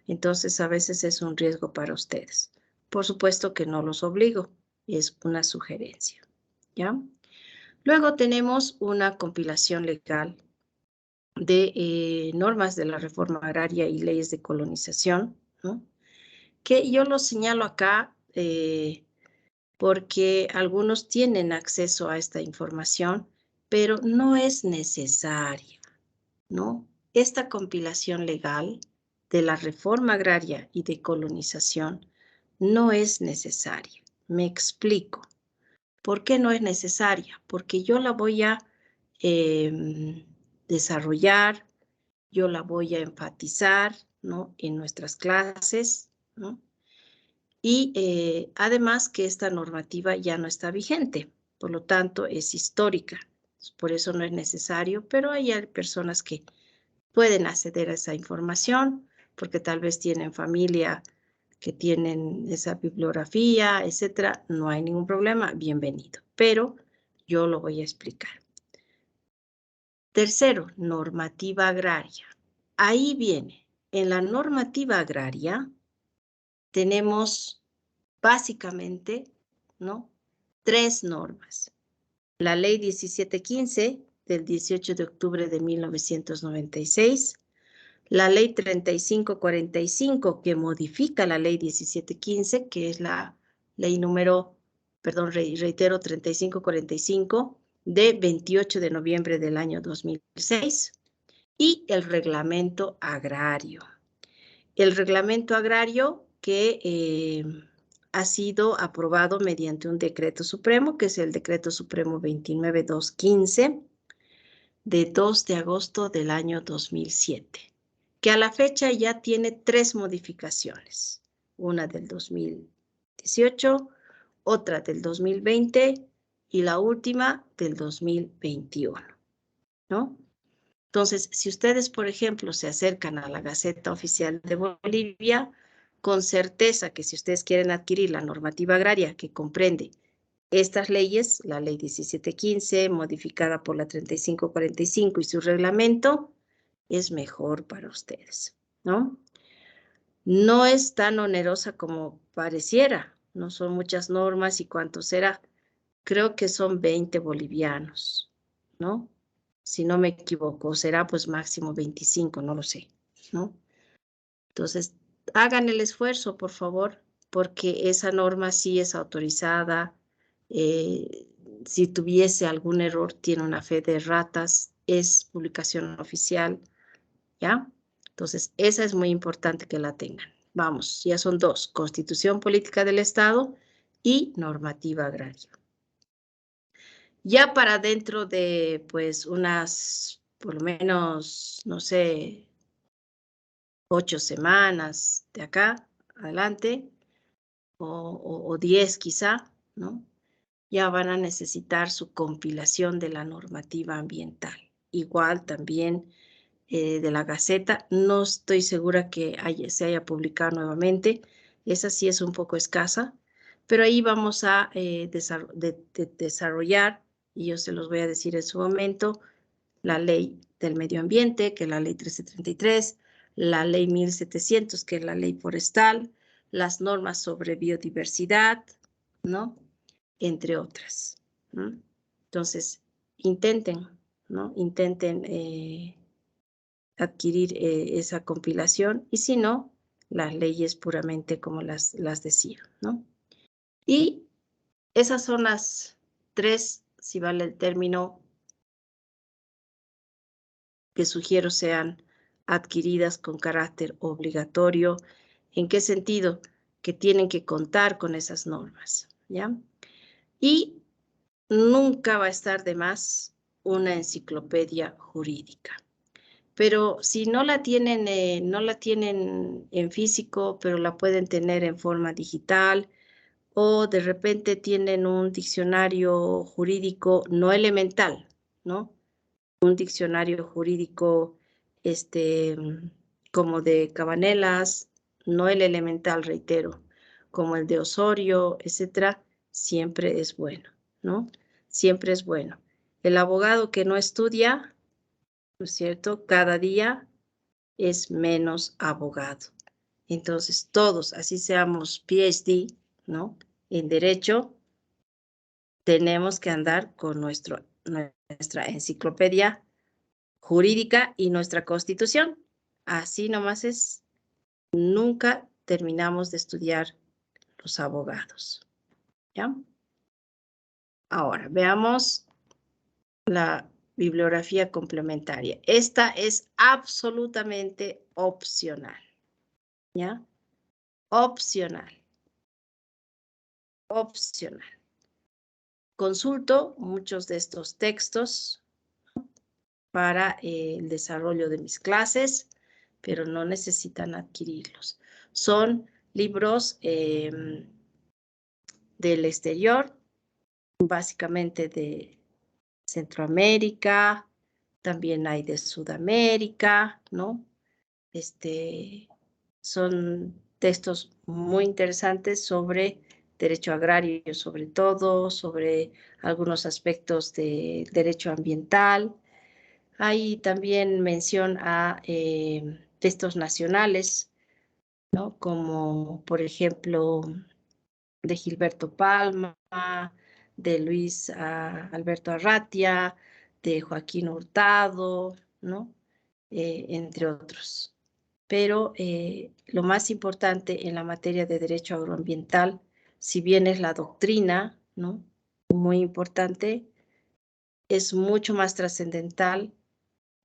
Entonces, a veces es un riesgo para ustedes. Por supuesto que no los obligo, es una sugerencia, ¿ya? Luego tenemos una compilación legal de normas de la reforma agraria y leyes de colonización, ¿no? Que yo lo señalo acá porque algunos tienen acceso a esta información, pero no es necesaria, ¿no? Esta compilación legal de la reforma agraria y de colonización no es necesaria. Me explico. ¿Por qué no es necesaria? Porque yo la voy a desarrollar, yo la voy a enfatizar, ¿no? En nuestras clases, ¿no? Y además que esta normativa ya no está vigente, por lo tanto es histórica. Por eso no es necesario, pero hay personas que pueden acceder a esa información porque tal vez tienen familia que tienen esa bibliografía, etcétera. No hay ningún problema, bienvenido. Pero yo lo voy a explicar. Tercero, normativa agraria. Ahí viene, en la normativa agraria tenemos básicamente, ¿no? 3 normas. La ley 1715 del 18 de octubre de 1996, la ley 3545 que modifica la ley 1715, que es la ley número, perdón, reitero, 3545 de 28 de noviembre del año 2006 y el reglamento agrario. El reglamento agrario que ha sido aprobado mediante un decreto supremo, que es el decreto supremo 29215 de 2 de agosto del año 2007, que a la fecha ya tiene 3 modificaciones, una del 2018, otra del 2020 y la última del 2021, ¿no? Entonces, si ustedes, por ejemplo, se acercan a la Gaceta Oficial de Bolivia, con certeza que si ustedes quieren adquirir la normativa agraria que comprende estas leyes, la ley 1715, modificada por la 3545 y su reglamento, es mejor para ustedes, ¿no? No es tan onerosa como pareciera, no son muchas normas y cuánto será. Creo que son 20 bolivianos, ¿no? Si no me equivoco, será pues máximo 25, no lo sé, ¿no? Entonces, hagan el esfuerzo, por favor, porque esa norma sí es autorizada. Si tuviese algún error, tiene una fe de ratas, es publicación oficial, ¿ya? Entonces, esa es muy importante que la tengan. Vamos, ya son 2, Constitución Política del Estado y Normativa Agraria. Ya para dentro de, pues, unas, por lo menos, no sé, 8 semanas de acá adelante, o 10 quizá, ¿no? ya van a necesitar su compilación de la normativa ambiental. Igual también de la Gaceta, no estoy segura que se haya publicado nuevamente, esa sí es un poco escasa, pero ahí vamos a desarrollar, y yo se los voy a decir en su momento, la ley del medio ambiente, que es la ley 1333, la ley 1700, que es la ley forestal, las normas sobre biodiversidad, ¿no? Entre otras, ¿no? Entonces, intenten, ¿no? Intenten adquirir esa compilación, y si no, las leyes puramente como las decía, ¿no? Y esas son las tres, si vale el término, que sugiero sean adquiridas con carácter obligatorio. ¿En qué sentido? Que tienen que contar con esas normas, ¿ya? Y nunca va a estar de más una enciclopedia jurídica. Pero si no la tienen en físico, pero la pueden tener en forma digital, o de repente tienen un diccionario jurídico no elemental, ¿no? Un diccionario jurídico como de Cabanelas, no el elemental, reitero, como el de Osorio, etcétera, siempre es bueno, ¿no? Siempre es bueno. El abogado que no estudia, ¿no es cierto? Cada día es menos abogado. Entonces, todos, así seamos PhD, ¿no? En Derecho, tenemos que andar con nuestra enciclopedia jurídica y nuestra Constitución. Así nomás es. Nunca terminamos de estudiar los abogados, ¿ya? Ahora, veamos la bibliografía complementaria. Esta es absolutamente opcional, ¿ya? Opcional. Opcional. Consulto muchos de estos textos para el desarrollo de mis clases, pero no necesitan adquirirlos. Son libros del exterior, básicamente de Centroamérica, también hay de Sudamérica, ¿no? Son textos muy interesantes sobre derecho agrario, sobre todo, sobre algunos aspectos de derecho ambiental. Hay también mención a textos nacionales, ¿no? Como, por ejemplo, de Gilberto Palma, de Luis Alberto Arratia, de Joaquín Hurtado, ¿no? Entre otros. Pero lo más importante en la materia de derecho agroambiental, si bien es la doctrina, ¿no? Muy importante, es mucho más trascendental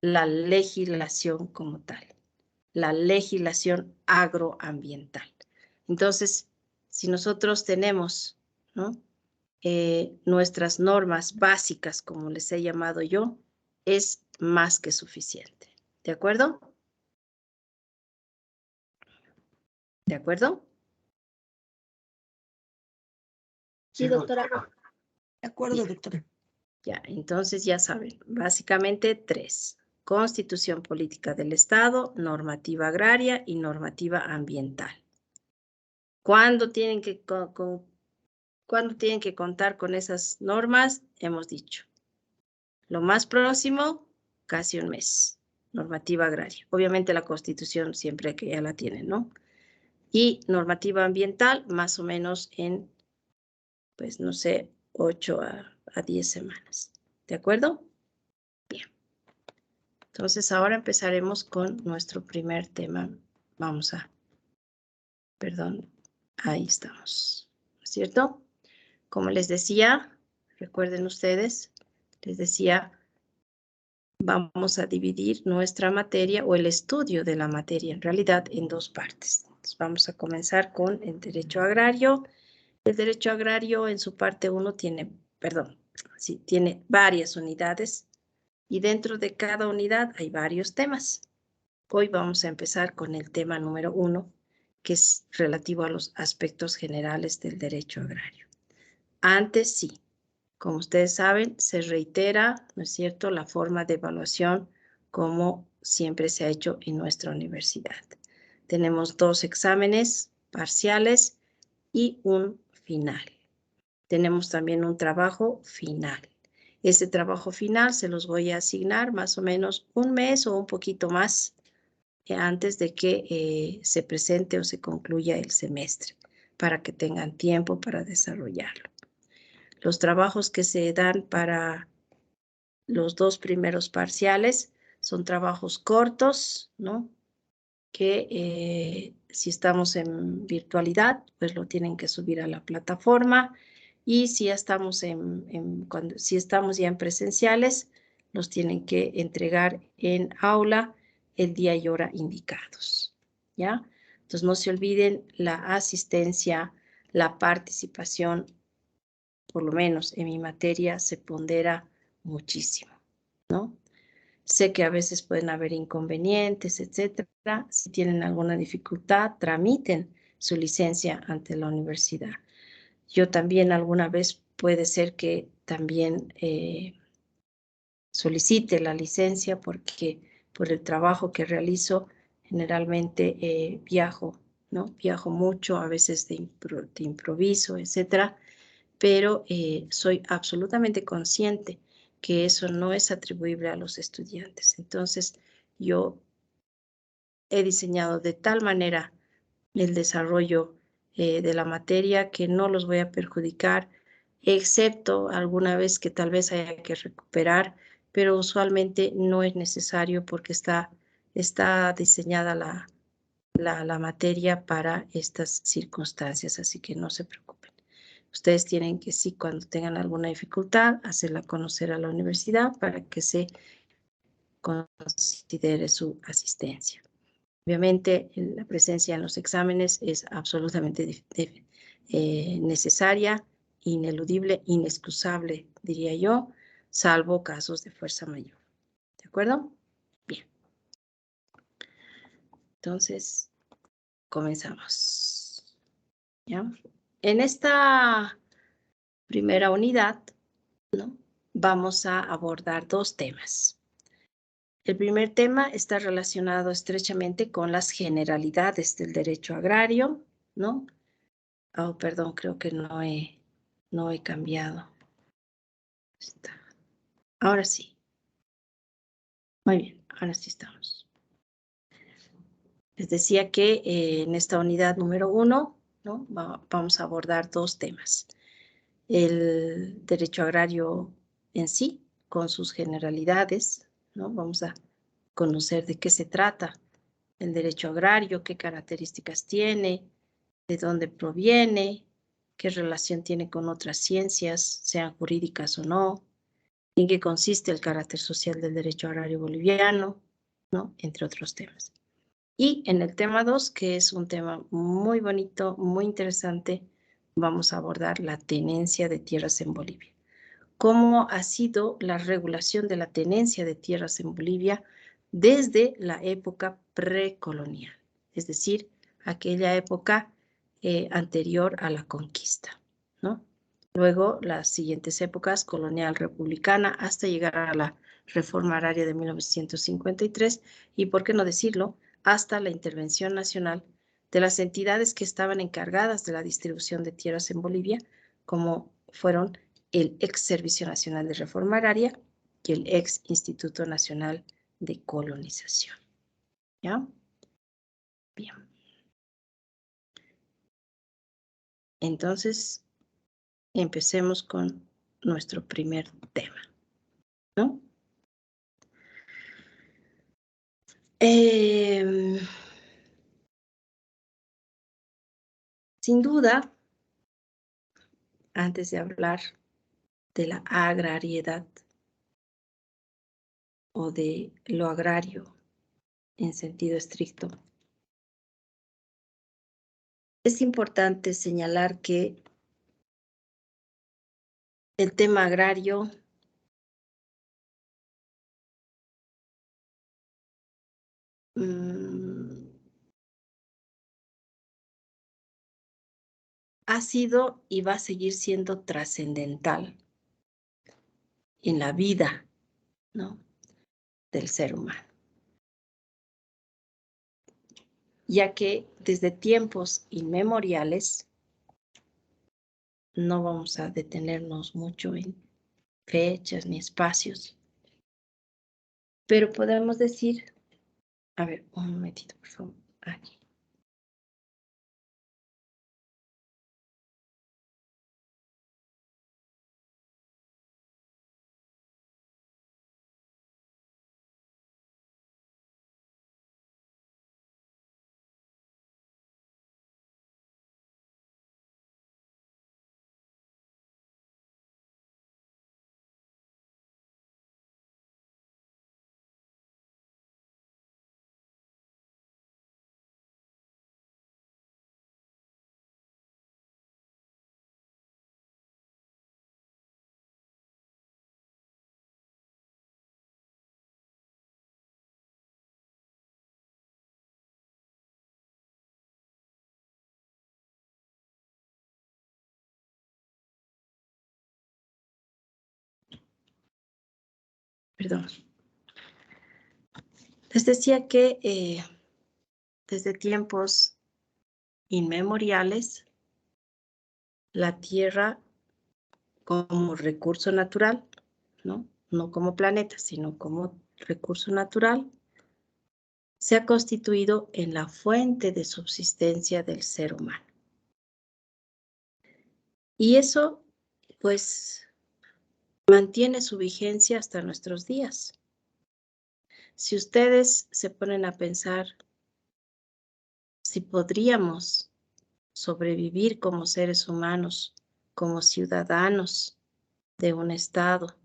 la legislación como tal, la legislación agroambiental. Entonces, si nosotros tenemos, ¿no? Nuestras normas básicas, como les he llamado yo, es más que suficiente. ¿De acuerdo? ¿De acuerdo? Sí, doctora. De acuerdo, doctora. Ya, entonces ya saben, básicamente 3. Constitución política del Estado, normativa agraria y normativa ambiental. ¿Cuándo tienen que contar con esas normas? Hemos dicho. Lo más próximo, casi un mes. Normativa agraria. Obviamente la Constitución siempre que ya la tienen, ¿no? Y normativa ambiental, más o menos en, pues no sé, 8 a 10 semanas. ¿De acuerdo? Bien. Entonces ahora empezaremos con nuestro primer tema. Vamos a, perdón, ahí estamos, ¿no es cierto? Como les decía, recuerden ustedes, les decía, vamos a dividir nuestra materia o el estudio de la materia en realidad en 2 partes. Entonces vamos a comenzar con el derecho agrario. El derecho agrario en su parte 1 tiene, tiene varias unidades y dentro de cada unidad hay varios temas. Hoy vamos a empezar con el tema número 1, que es relativo a los aspectos generales del derecho agrario. Antes sí, Como ustedes saben, se reitera, ¿no es cierto?, la forma de evaluación como siempre se ha hecho en nuestra universidad. Tenemos 2 exámenes parciales y un final. Tenemos también un trabajo final. Ese trabajo final se los voy a asignar más o menos un mes o un poquito más antes de que se presente o se concluya el semestre, para que tengan tiempo para desarrollarlo. Los trabajos que se dan para los 2 primeros parciales son trabajos cortos, ¿no? Que si estamos en virtualidad, pues lo tienen que subir a la plataforma, y si ya estamos si estamos ya en presenciales, los tienen que entregar en aula el día y hora indicados, ¿ya? Entonces no se olviden la asistencia, la participación, por lo menos en mi materia, se pondera muchísimo, ¿no? Sé que a veces pueden haber inconvenientes, etcétera. Si tienen alguna dificultad, tramiten su licencia ante la universidad. Yo también alguna vez puede ser que también solicite la licencia, porque por el trabajo que realizo generalmente viajo, ¿no? Viajo mucho, a veces de improviso, etcétera, pero soy absolutamente consciente que eso no es atribuible a los estudiantes. Entonces, yo he diseñado de tal manera el desarrollo de la materia que no los voy a perjudicar, excepto alguna vez que tal vez haya que recuperar, pero usualmente no es necesario, porque está diseñada la materia para estas circunstancias, así que no se preocupen. Ustedes tienen que, sí, cuando tengan alguna dificultad, hacerla conocer a la universidad para que se considere su asistencia. Obviamente, la presencia en los exámenes es absolutamente necesaria, ineludible, inexcusable, diría yo, salvo casos de fuerza mayor. ¿De acuerdo? Bien. Entonces, comenzamos. ¿Ya? En esta primera unidad, ¿no?, vamos a abordar 2 temas. El primer tema está relacionado estrechamente con las generalidades del derecho agrario, ¿no? Oh, perdón, creo que no he cambiado. Ahora sí. Muy bien, ahora sí estamos. Les decía que en esta unidad número 1, ¿no?, vamos a abordar 2 temas. El derecho agrario en sí, con sus generalidades, ¿no? Vamos a conocer de qué se trata el derecho agrario, qué características tiene, de dónde proviene, qué relación tiene con otras ciencias, sean jurídicas o no, en qué consiste el carácter social del derecho agrario boliviano, ¿no?, entre otros temas. Y en el tema 2, que es un tema muy bonito, muy interesante, vamos a abordar la tenencia de tierras en Bolivia. ¿Cómo ha sido la regulación de la tenencia de tierras en Bolivia desde la época precolonial? Es decir, aquella época anterior a la conquista, ¿no? Luego, las siguientes épocas, colonial, republicana, hasta llegar a la reforma agraria de 1953, y por qué no decirlo, hasta la intervención nacional de las entidades que estaban encargadas de la distribución de tierras en Bolivia, como fueron el ex Servicio Nacional de Reforma Agraria y el ex Instituto Nacional de Colonización. ¿Ya? Bien. Entonces, empecemos con nuestro primer tema, ¿no? Sin duda, antes de hablar de la agrariedad o de lo agrario en sentido estricto, es importante señalar que el tema agrario ha sido y va a seguir siendo trascendental en la vida, ¿no?, del ser humano. Ya que desde tiempos inmemoriales, no vamos a detenernos mucho en fechas ni espacios, pero podemos decir, a ver, un momentito, por favor, aquí. Perdón. Les decía que desde tiempos inmemoriales, la Tierra como recurso natural, ¿no?, no como planeta, sino como recurso natural, se ha constituido en la fuente de subsistencia del ser humano. Y eso, pues, mantiene su vigencia hasta nuestros días. Si ustedes se ponen a pensar si podríamos sobrevivir como seres humanos, como ciudadanos de un estado,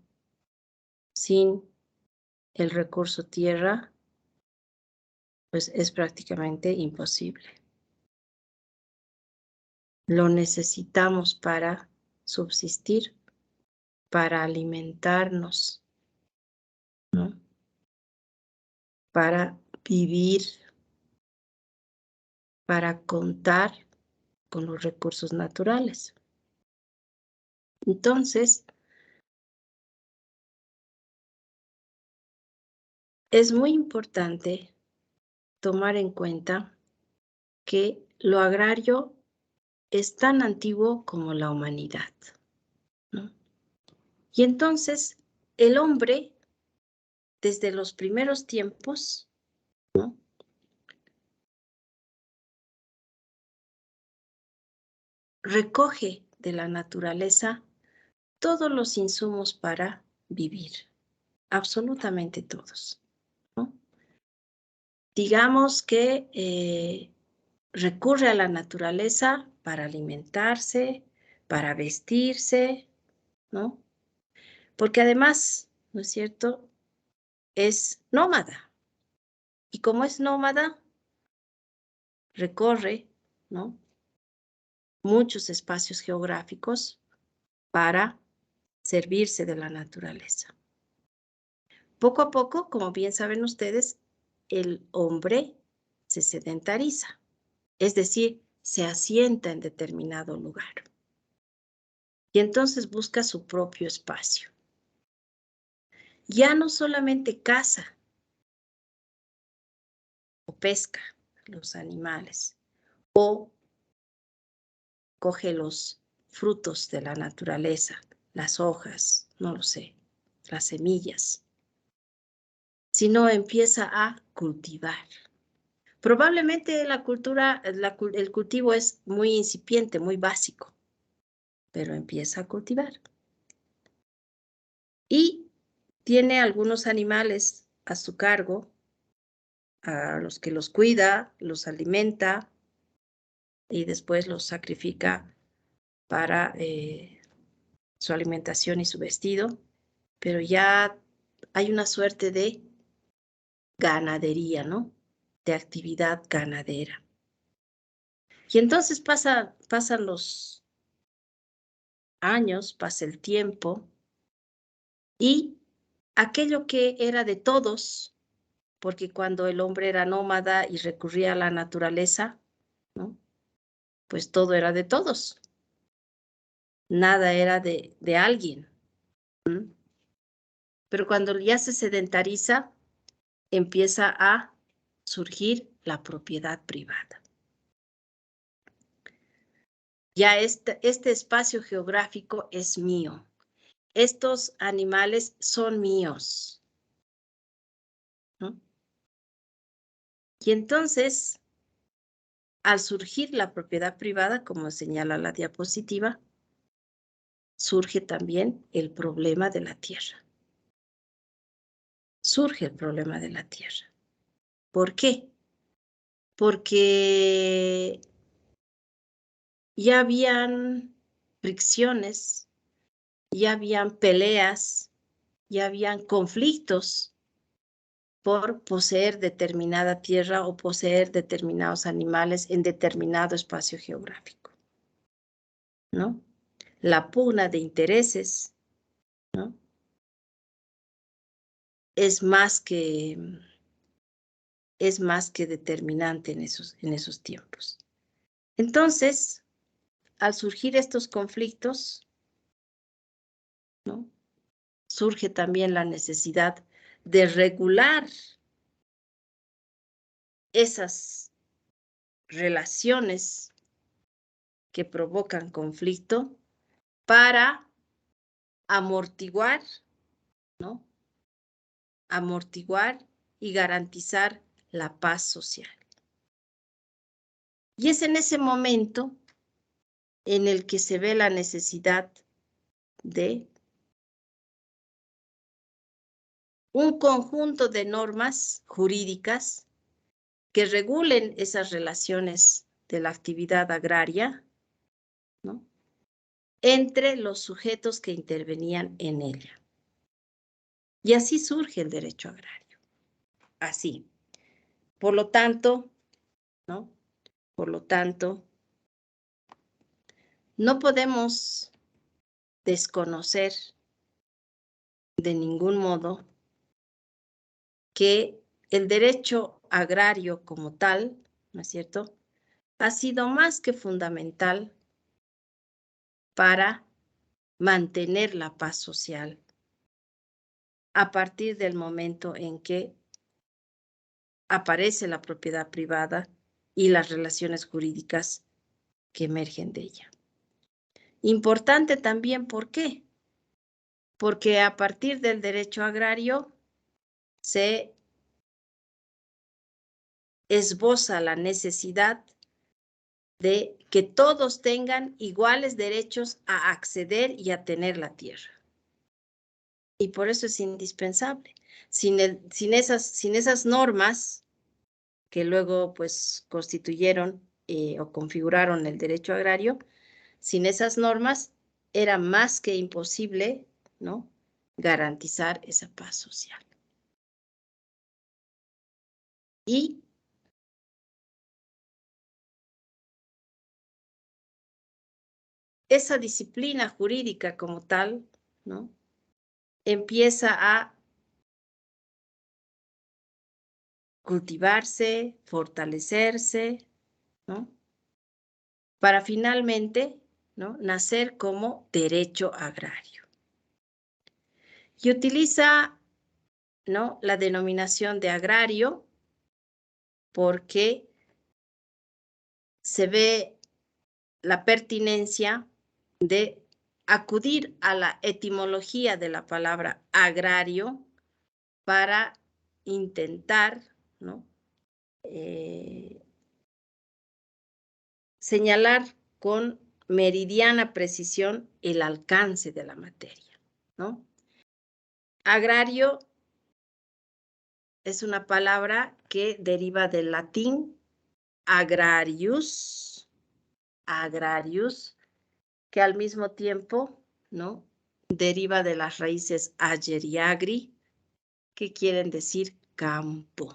sin el recurso tierra, pues es prácticamente imposible. Lo necesitamos para subsistir, para alimentarnos, ¿no?, para vivir, para contar con los recursos naturales. Entonces, es muy importante tomar en cuenta que lo agrario es tan antiguo como la humanidad, ¿no? Y entonces, el hombre, desde los primeros tiempos, ¿no?, recoge de la naturaleza todos los insumos para vivir, absolutamente todos, ¿no? Digamos que recurre a la naturaleza para alimentarse, para vestirse, ¿no? Porque además, ¿no es cierto?, es nómada. Y como es nómada, recorre, ¿no?, muchos espacios geográficos para servirse de la naturaleza. Poco a poco, como bien saben ustedes, el hombre se sedentariza, es decir, se asienta en determinado lugar. Y entonces busca su propio espacio. Ya no solamente caza o pesca los animales, o coge los frutos de la naturaleza, las hojas, no lo sé, las semillas, sino empieza a cultivar. Probablemente el cultivo es muy incipiente, muy básico, pero empieza a cultivar. Y tiene algunos animales a su cargo, a los que los cuida, los alimenta y después los sacrifica para su alimentación y su vestido, pero ya hay una suerte de ganadería, ¿no?, de actividad ganadera. Y entonces pasan los años, pasa el tiempo, y aquello que era de todos, porque cuando el hombre era nómada y recurría a la naturaleza, ¿no?, pues todo era de todos. Nada era de alguien. Pero cuando ya se sedentariza, empieza a surgir la propiedad privada. Ya este espacio geográfico es mío. Estos animales son míos, ¿no? Y entonces, al surgir la propiedad privada, como señala la diapositiva, surge también el problema de la tierra. Surge el problema de la tierra. ¿Por qué? Porque ya habían fricciones, ya habían peleas, ya habían conflictos por poseer determinada tierra o poseer determinados animales en determinado espacio geográfico, ¿no? La pugna de intereses, ¿no? Es más que determinante en esos tiempos. Entonces, al surgir estos conflictos, ¿no? Surge también la necesidad de regular esas relaciones que provocan conflicto para amortiguar, ¿no? Amortiguar y garantizar la paz social. Y es en ese momento en el que se ve la necesidad de un conjunto de normas jurídicas que regulen esas relaciones de la actividad agraria, ¿no? Entre los sujetos que intervenían en ella. Y así surge el derecho agrario. Así. Por lo tanto, ¿no? Por lo tanto, no podemos desconocer de ningún modo que el derecho agrario como tal, ¿no es cierto?, ha sido más que fundamental para mantener la paz social a partir del momento en que aparece la propiedad privada y las relaciones jurídicas que emergen de ella. Importante también, ¿por qué? Porque a partir del derecho agrario se esboza la necesidad de que todos tengan iguales derechos a acceder y a tener la tierra. Y por eso es indispensable. Sin esas normas que luego pues constituyeron o configuraron el derecho agrario, sin esas normas era más que imposible, ¿no?, garantizar esa paz social. Y esa disciplina jurídica como tal, ¿no?, empieza a cultivarse, fortalecerse, ¿no?, para finalmente, ¿no?, nacer como derecho agrario. Y utiliza, ¿no?, la denominación de agrario porque se ve la pertinencia de acudir a la etimología de la palabra agrario para intentar, ¿no?, señalar con meridiana precisión el alcance de la materia, ¿no? Agrario es una palabra que deriva del latín agrarius, que al mismo tiempo, ¿no?, deriva de las raíces ager y agri, que quieren decir campo,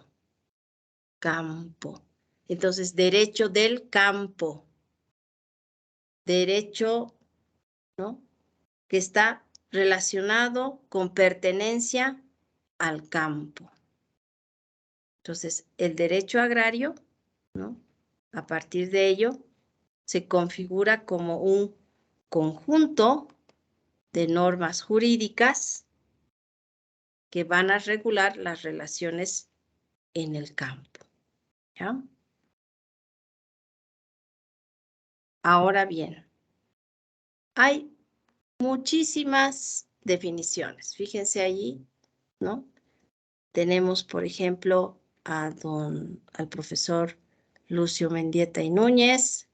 campo. Entonces, derecho del campo, derecho, ¿no?, que está relacionado con pertenencia al campo. Entonces, el derecho agrario, ¿no?, a partir de ello, se configura como un conjunto de normas jurídicas que van a regular las relaciones en el campo. ¿Ya? Ahora bien, hay muchísimas definiciones. Fíjense allí, ¿no? Tenemos, por ejemplo, al profesor Lucio Mendieta y Núñez,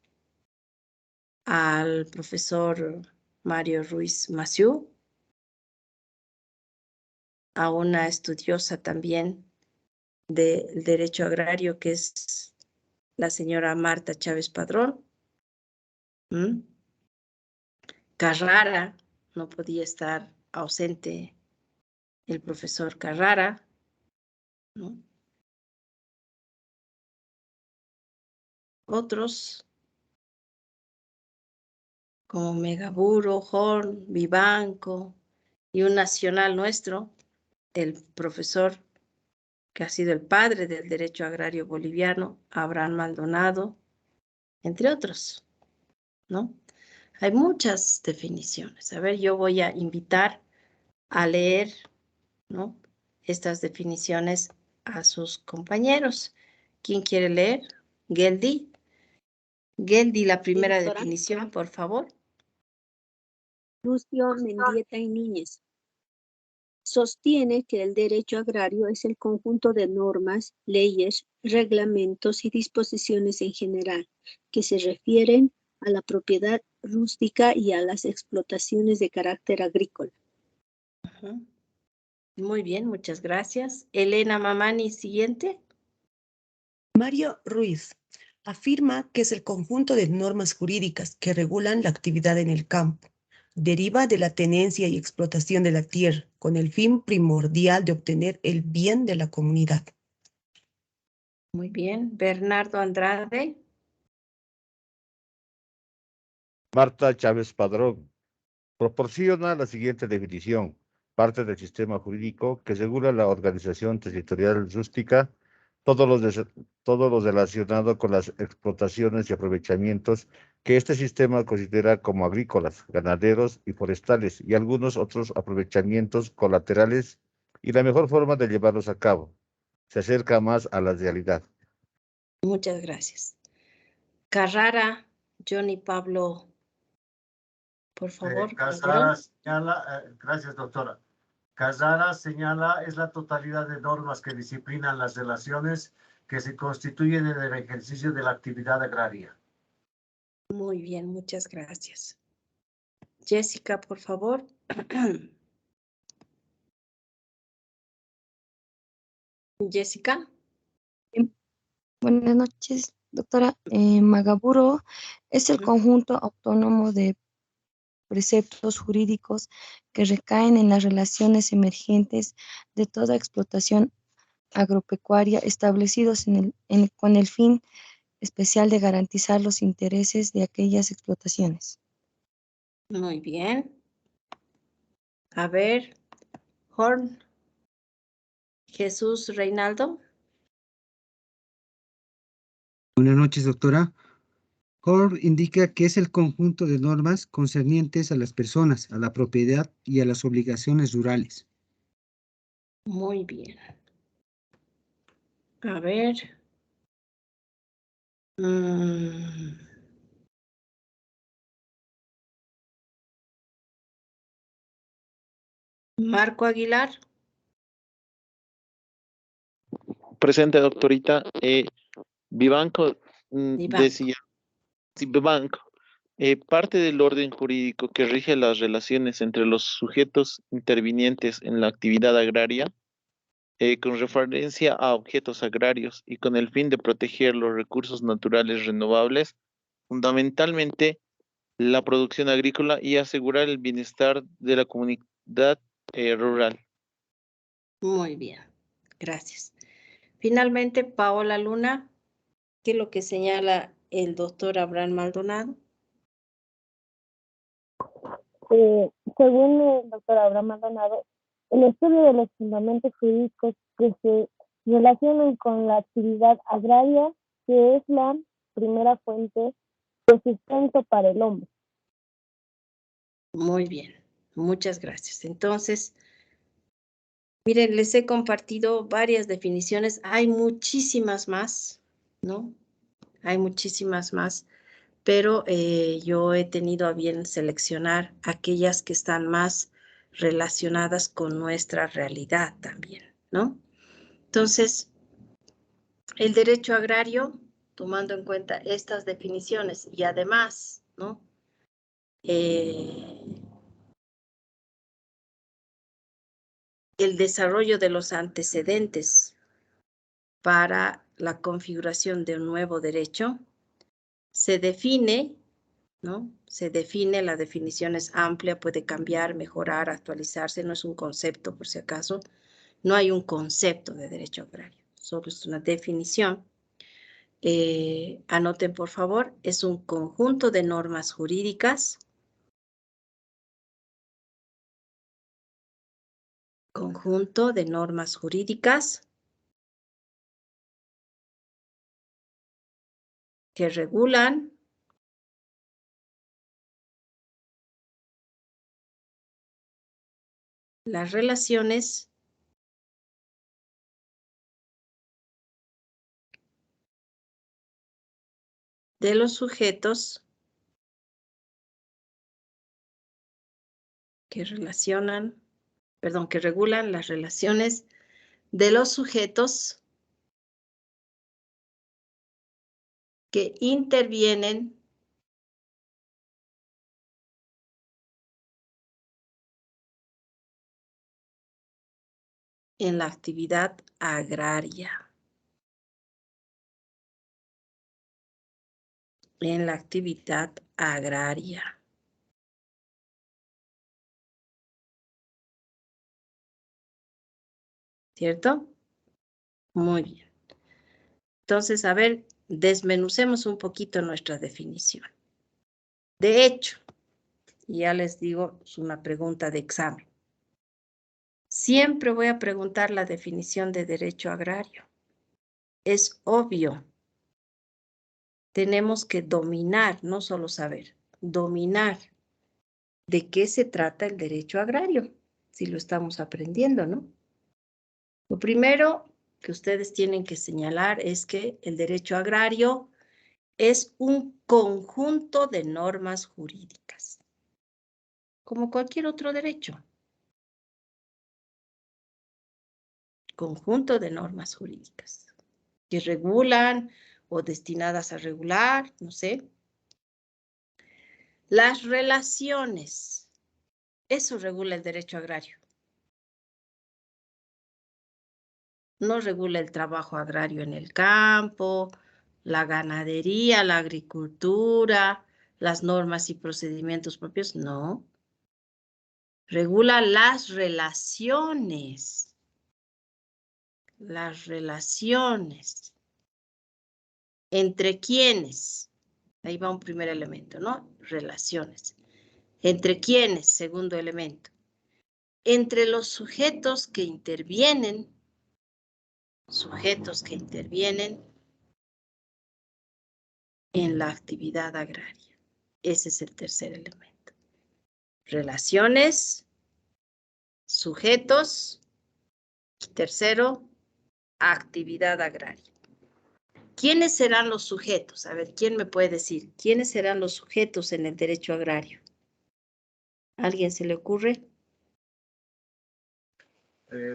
al profesor Mario Ruiz Massieu, a una estudiosa también del derecho agrario que es la señora Marta Chávez Padrón. Carrara, no podía estar ausente el profesor Carrara, ¿no? Otros como Megaburo, Horn, Vivanco y un nacional nuestro, el profesor que ha sido el padre del derecho agrario boliviano, Abraham Maldonado, entre otros, ¿no? Hay muchas definiciones. A ver, yo voy a invitar a leer, ¿no?, estas definiciones a sus compañeros. ¿Quién quiere leer? Geldi. Geldi, la primera doctora. definición, por favor. Lucio Mendieta y Núñez sostiene que el derecho agrario es el conjunto de normas, leyes, reglamentos y disposiciones en general que se refieren a la propiedad rústica y a las explotaciones de carácter agrícola. Muy bien, muchas gracias. Elena Mamani, siguiente. Mario Ruiz afirma que es el conjunto de normas jurídicas que regulan la actividad en el campo. Deriva de la tenencia y explotación de la tierra con el fin primordial de obtener el bien de la comunidad. Muy bien. Bernardo Andrade. Marta Chávez Padrón proporciona la siguiente definición: parte del sistema jurídico que regula la organización territorial rústica, todo lo relacionado con las explotaciones y aprovechamientos que este sistema considera como agrícolas, ganaderos y forestales, y algunos otros aprovechamientos colaterales, y la mejor forma de llevarlos a cabo. Se acerca más a la realidad. Muchas gracias. Carrara, Johnny Pablo, por favor. Casara señala, gracias doctora. Casara señala es la totalidad de normas que disciplinan las relaciones que se constituyen en el ejercicio de la actividad agraria. Muy bien, muchas gracias. Jessica, por favor. Jessica. Buenas noches, doctora. Magaburo es el conjunto autónomo de preceptos jurídicos que recaen en las relaciones emergentes de toda explotación agropecuaria establecidos con el fin especial de garantizar los intereses de aquellas explotaciones. Muy bien. A ver, Horn. Jesús Reinaldo. Buenas noches, doctora. Horn indica que es el conjunto de normas concernientes a las personas, a la propiedad y a las obligaciones rurales. Muy bien. A ver. Marco Aguilar. Presente, doctorita. Vivanco decía, sí, Vivanco, parte del orden jurídico que rige las relaciones entre los sujetos intervinientes en la actividad agraria, con referencia a objetos agrarios y con el fin de proteger los recursos naturales renovables, fundamentalmente la producción agrícola, y asegurar el bienestar de la comunidad rural. Muy bien, gracias. Finalmente, Paola Luna, ¿qué es lo que señala el doctor Abraham Maldonado? Según el doctor Abraham Maldonado, el estudio de los fundamentos jurídicos que se relacionan con la actividad agraria, que es la primera fuente de sustento para el hombre. Muy bien, muchas gracias. Entonces, Miren, les he compartido varias definiciones. Hay muchísimas más, ¿no? Hay muchísimas más, pero yo he tenido a bien seleccionar aquellas que están más relacionadas con nuestra realidad también, ¿no? Entonces, el derecho agrario, tomando en cuenta estas definiciones y además, ¿no? El desarrollo de los antecedentes para la configuración de un nuevo derecho, se define, ¿no? Se define, la definición es amplia, puede cambiar, mejorar, actualizarse, no es un concepto por si acaso, no hay un concepto de derecho agrario, solo es una definición. Anoten por favor, es un conjunto de normas jurídicas, que regulan las relaciones de los sujetos que regulan las relaciones de los sujetos que intervienen en la actividad agraria. ¿Cierto? Muy bien. Entonces, a ver, desmenucemos un poquito nuestra definición. De hecho, ya les digo, es una pregunta de examen. Siempre voy a preguntar la definición de derecho agrario. Es obvio. Tenemos que dominar, no solo saber, dominar de qué se trata el derecho agrario, si lo estamos aprendiendo, ¿no? Lo primero que ustedes tienen que señalar es que el derecho agrario es un conjunto de normas jurídicas, como cualquier otro derecho. Conjunto de normas jurídicas que regulan o destinadas a regular, no sé. Las relaciones, eso regula el derecho agrario. No regula el trabajo agrario en el campo, la ganadería, la agricultura, las normas y procedimientos propios, no. Regula las relaciones. Las relaciones. ¿Entre quiénes? Ahí va un primer elemento, ¿no? Relaciones. ¿Entre quiénes? Segundo elemento. Entre los sujetos que intervienen en la actividad agraria. Ese es el tercer elemento. Relaciones, sujetos, tercero, actividad agraria. ¿Quiénes serán los sujetos? A ver, ¿quién me puede decir? ¿Quiénes serán los sujetos en el derecho agrario? ¿Alguien se le ocurre?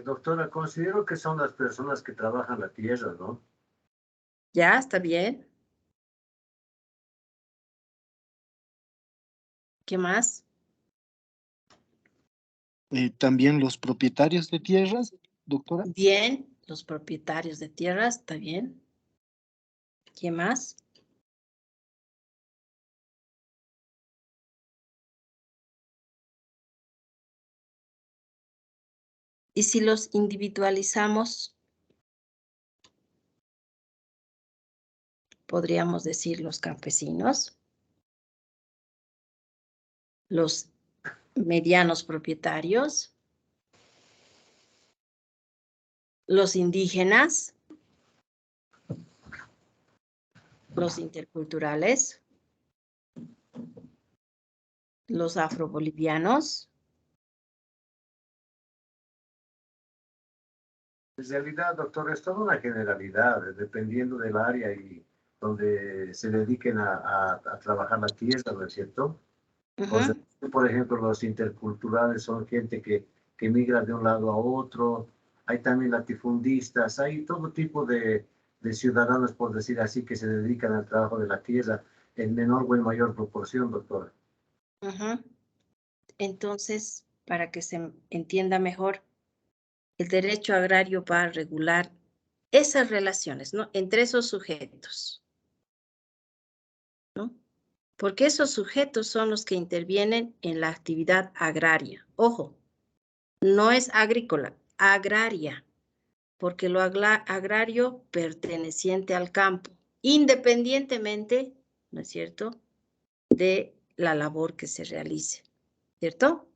Doctora, considero que son las personas que trabajan la tierra, ¿no? Ya, está bien. ¿Qué más? También los propietarios de tierras, doctora. Bien, los propietarios de tierras, está bien. ¿Qué más? Y si los individualizamos, podríamos decir los campesinos, los medianos propietarios, los indígenas, los interculturales, los afrobolivianos, En realidad, doctor, es toda una generalidad, dependiendo del área y donde se dediquen a trabajar la tierra, ¿no es cierto? Por ejemplo, los interculturales son gente que migra de un lado a otro, hay también latifundistas, hay todo tipo de ciudadanos, por decir así, que se dedican al trabajo de la tierra en menor o en mayor proporción, doctora. Entonces, para que se entienda mejor, el derecho agrario va a regular esas relaciones, ¿no? Entre esos sujetos, ¿no? Porque esos sujetos son los que intervienen en la actividad agraria. Ojo, no es agrícola, agraria, porque lo agrario perteneciente al campo, independientemente, ¿no es cierto?, de la labor que se realice, ¿cierto?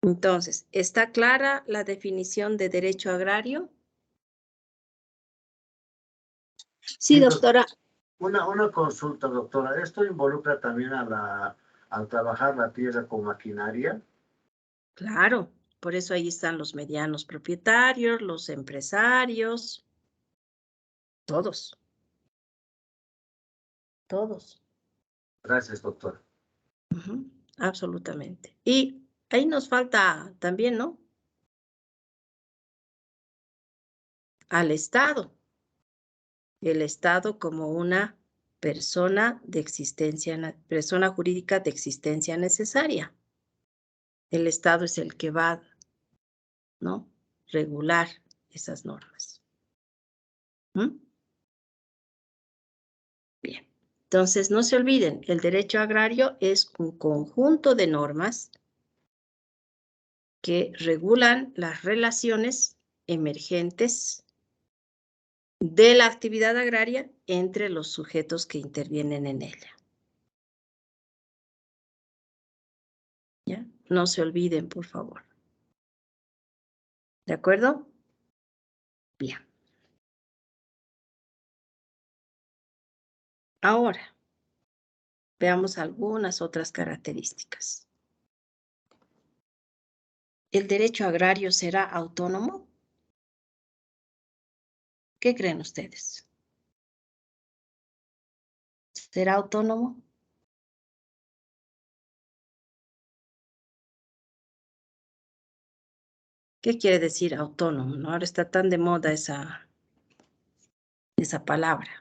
Entonces, ¿está clara la definición de derecho agrario? Sí, doctora. Una consulta, doctora. ¿Esto involucra también al trabajar la tierra con maquinaria? Claro, por eso ahí están los medianos propietarios, los empresarios, todos. Todos. Gracias, doctor. Absolutamente. Y ahí nos falta también, ¿no? Al Estado. El Estado como una persona de existencia, persona jurídica de existencia necesaria. El Estado es el que va, ¿no?, regular esas normas. Bien. Entonces, no se olviden, el derecho agrario es un conjunto de normas que regulan las relaciones emergentes de la actividad agraria entre los sujetos que intervienen en ella. ¿Ya? No se olviden, por favor. ¿De acuerdo? Bien. Ahora, veamos algunas otras características. ¿El derecho agrario será autónomo? ¿Qué creen ustedes? ¿Será autónomo? ¿Qué quiere decir autónomo? ¿No? Ahora está tan de moda esa palabra.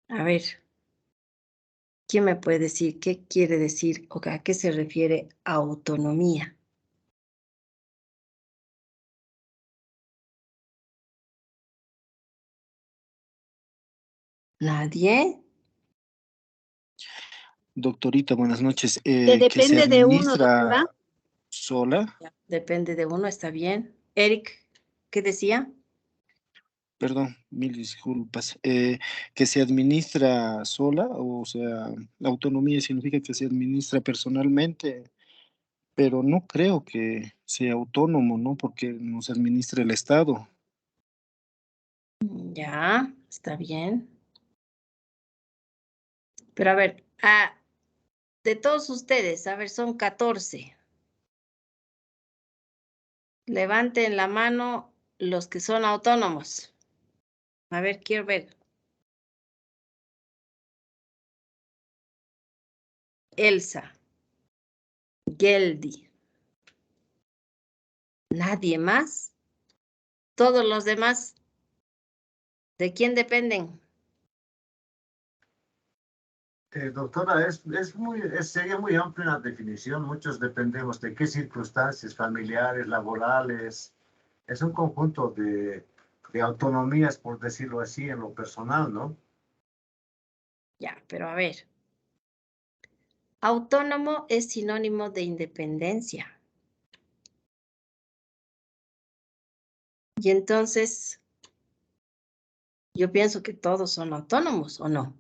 A ver, ¿quién me puede decir qué quiere decir o a qué se refiere autonomía? ¿Nadie? Doctorita, buenas noches. Que Que se depende de uno, doctora. administra sola. Ya, depende de uno, está bien. Eric, ¿qué decía? Perdón, mil disculpas. Que se administra sola, o sea, autonomía significa que se administra personalmente, pero no creo que sea autónomo, ¿no? Porque nos administra el Estado. Ya, está bien. Pero a ver, de todos ustedes, a ver, son 14. Levanten la mano los que son autónomos. A ver, quiero ver. Elsa. Geldi. ¿Nadie más? Todos los demás, ¿de quién dependen? Doctora, sería muy amplia la definición. Muchos dependemos de qué circunstancias familiares, laborales. Es un conjunto de autonomías, por decirlo así, en lo personal, ¿no? Ya, pero a ver. Autónomo es sinónimo de independencia. Y entonces, yo pienso que todos son autónomos, ¿o no?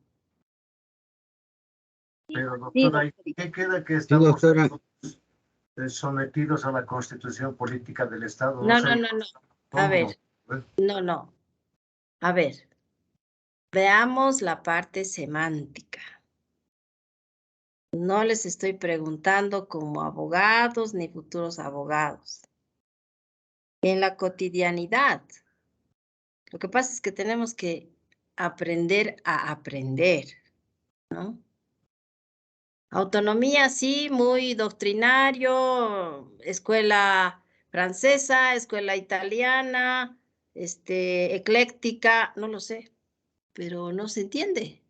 Pero, doctora, ¿qué queda que estamos sometidos a la Constitución Política del Estado? No. A ver, no. A ver, veamos la parte semántica. No les estoy preguntando como abogados ni futuros abogados. en la cotidianidad. Lo que pasa es que tenemos que aprender a aprender, ¿no? Autonomía, sí, muy doctrinario, escuela francesa, escuela italiana, ecléctica, no lo sé, pero no se entiende.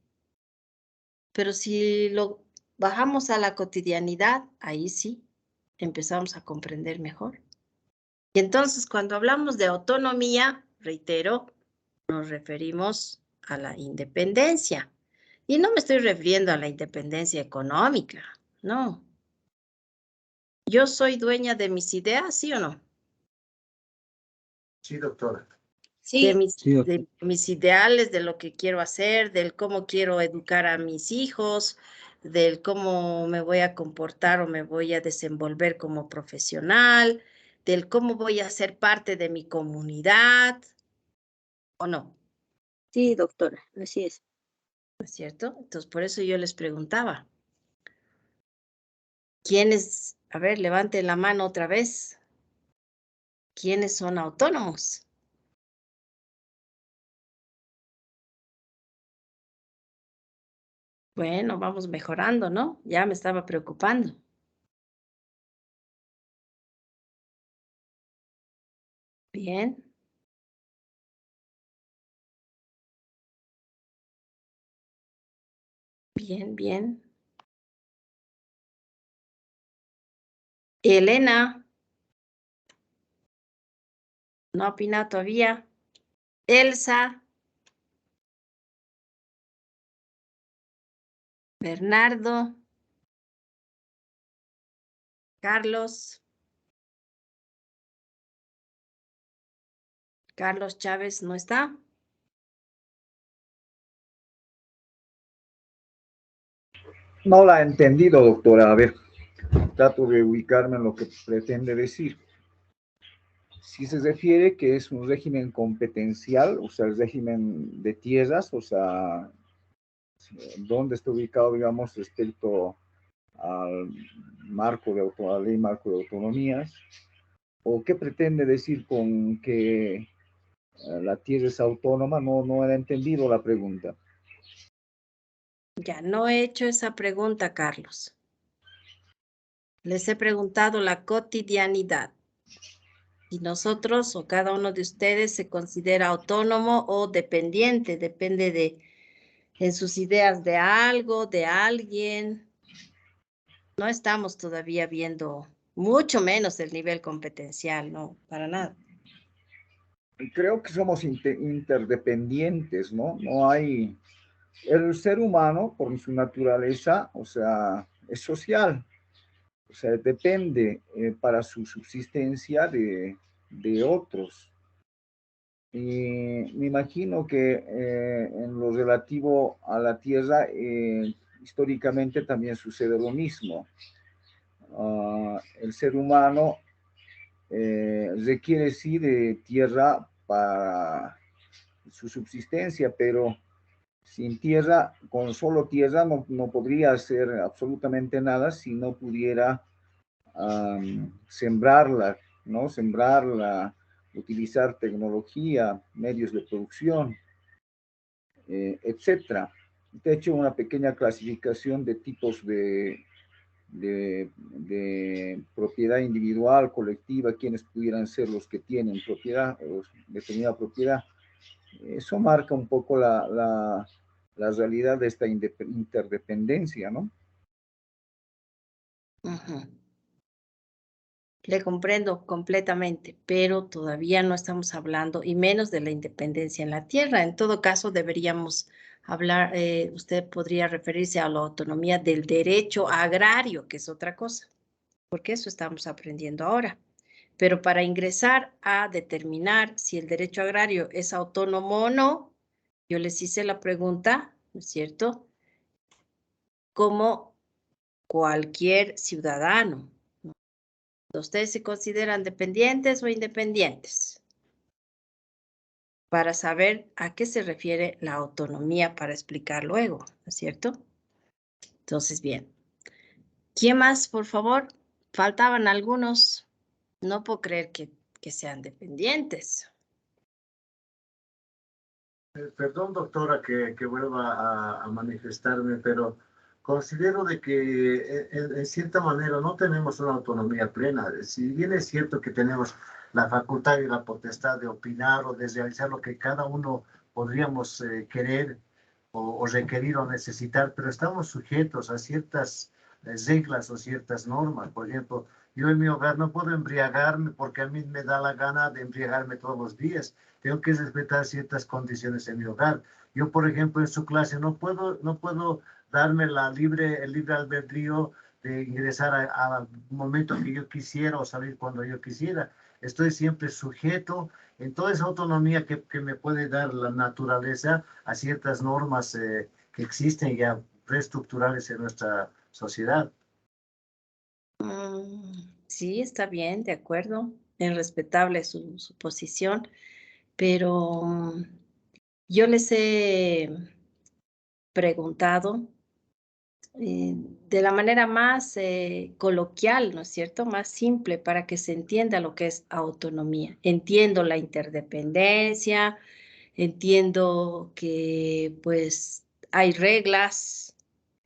Pero si lo bajamos a la cotidianidad, ahí sí empezamos a comprender mejor. Y entonces, cuando hablamos de autonomía, reitero, nos referimos a la independencia. Y no me estoy refiriendo a la independencia económica, no. ¿Yo soy dueña de mis ideas, sí o no? Sí, doctora. De Sí, doctor. de mis ideales, de lo que quiero hacer, del cómo quiero educar a mis hijos, del cómo me voy a comportar o me voy a desenvolver como profesional, del cómo voy a ser parte de mi comunidad, ¿o no? Sí, doctora, así es. ¿No es cierto? Entonces, por eso yo les preguntaba. ¿Quiénes, a ver, levanten la mano otra vez? ¿Quiénes son autónomos? Bueno, vamos mejorando, ¿no? Ya me estaba preocupando. Bien. Bien, bien. Elena. No opina todavía. Elsa. Bernardo. Carlos. Carlos Chávez no está. No la he entendido, doctora. A ver, trato de ubicarme en lo que pretende decir. Si se refiere que es un régimen competencial, o sea, el régimen de tierras, o sea, ¿dónde está ubicado, digamos, respecto al marco de la ley marco de autonomías? ¿O qué pretende decir con que la tierra es autónoma? No he entendido la pregunta. Ya no he hecho esa pregunta, Carlos. Les he preguntado la cotidianidad. Si nosotros o cada uno de ustedes se considera autónomo o dependiente, depende de en sus ideas de algo, de alguien. No estamos todavía viendo mucho menos el nivel competencial, no, para nada. Creo que somos interdependientes, ¿no? No hay... El ser humano, por su naturaleza, o sea, es social. O sea, depende para su subsistencia de otros. Y me imagino que en lo relativo a la tierra, históricamente también sucede lo mismo. El ser humano requiere sí de tierra para su subsistencia, pero sin tierra, con solo tierra no podría hacer absolutamente nada si no pudiera sembrarla, ¿no? Sembrarla, utilizar tecnología, medios de producción, etcétera. Te he hecho una pequeña clasificación de tipos de propiedad individual, colectiva, quienes pudieran ser los que tienen propiedad, determinada propiedad. Eso marca un poco la realidad de esta interdependencia, ¿no? Uh-huh. Le comprendo completamente, pero todavía no estamos hablando, y menos de la independencia en la tierra. En todo caso, deberíamos hablar, usted podría referirse a la autonomía del derecho agrario, que es otra cosa, porque eso estamos aprendiendo ahora. Pero para ingresar a determinar si el derecho agrario es autónomo o no, yo les hice la pregunta, ¿no es cierto?, como cualquier ciudadano. ¿Ustedes se consideran dependientes o independientes? Para saber a qué se refiere la autonomía para explicar luego, ¿no es cierto? Entonces, bien. ¿Quién más, por favor? Faltaban algunos. No puedo creer que que sean dependientes. Perdón, doctora, que vuelva a manifestarme, pero considero de que en cierta manera no tenemos una autonomía plena. Si bien es cierto que tenemos la facultad y la potestad de opinar o de realizar lo que cada uno podríamos querer o requerir o necesitar, pero estamos sujetos a ciertas reglas o ciertas normas. Por ejemplo, yo en mi hogar no puedo embriagarme porque a mí me da la gana de embriagarme todos los días. Tengo que respetar ciertas condiciones en mi hogar. Yo, por ejemplo, en su clase no puedo darme el libre albedrío de ingresar al momento que yo quisiera o salir cuando yo quisiera. Estoy siempre sujeto en toda esa autonomía que me puede dar la naturaleza a ciertas normas que existen ya reestructurales en nuestra sociedad. Sí, está bien, de acuerdo. Es respetable su posición, pero yo les he preguntado de la manera más coloquial, ¿no es cierto? Más simple para que se entienda lo que es autonomía. Entiendo la interdependencia, entiendo que pues hay reglas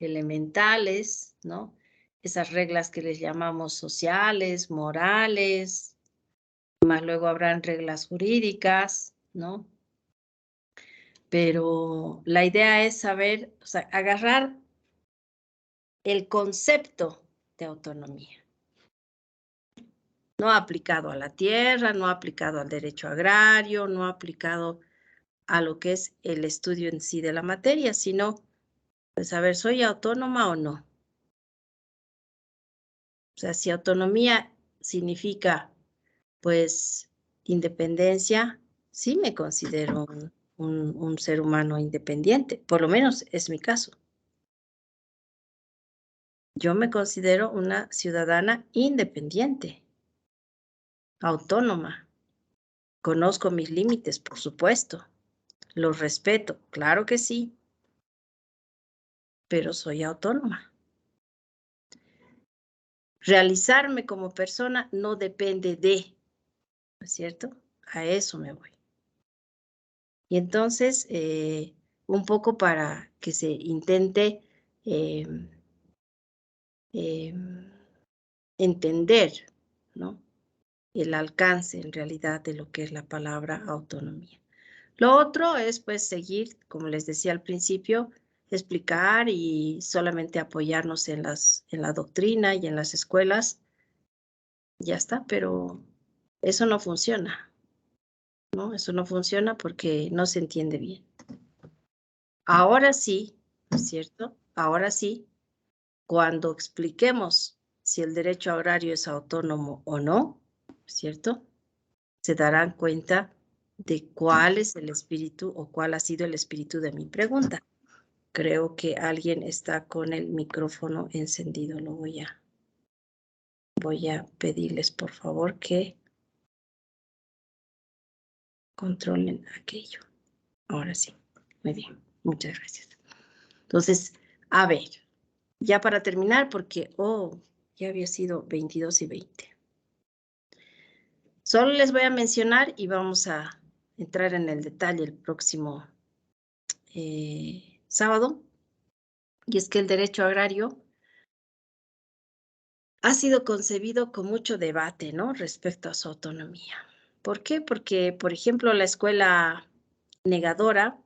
elementales, ¿no? Esas reglas que les llamamos sociales, morales, más luego habrán reglas jurídicas, ¿no? Pero la idea es saber, o sea, agarrar el concepto de autonomía. No aplicado a la tierra, no aplicado al derecho agrario, no aplicado a lo que es el estudio en sí de la materia, sino, pues a ver, ¿soy autónoma o no? O sea, si autonomía significa, pues, independencia, sí me considero un ser humano independiente, por lo menos es mi caso. Yo me considero una ciudadana independiente, autónoma. Conozco mis límites, por supuesto. Los respeto, claro que sí. Pero soy autónoma. Realizarme como persona no depende de, ¿no es cierto? A eso me voy. Y entonces, un poco para que se intente entender, ¿no? El alcance en realidad de lo que es la palabra autonomía. Lo otro es pues seguir, como les decía al principio, explicar y solamente apoyarnos en la doctrina y en las escuelas. Ya está, pero eso no funciona, ¿no? Eso no funciona porque no se entiende bien. Ahora sí, ¿no es cierto? Ahora sí, cuando expliquemos si el derecho agrario es autónomo o no, ¿cierto? Se darán cuenta de cuál es el espíritu o cuál ha sido el espíritu de mi pregunta. Creo que alguien está con el micrófono encendido. Lo voy a pedirles, por favor, que controlen aquello. Ahora sí. Muy bien. Muchas gracias. Entonces, a ver, ya para terminar, porque, ya había sido 22:20. Solo les voy a mencionar y vamos a entrar en el detalle el próximo sábado. Y es que el derecho agrario ha sido concebido con mucho debate, ¿no? Respecto a su autonomía. ¿Por qué? Porque, por ejemplo, la escuela negadora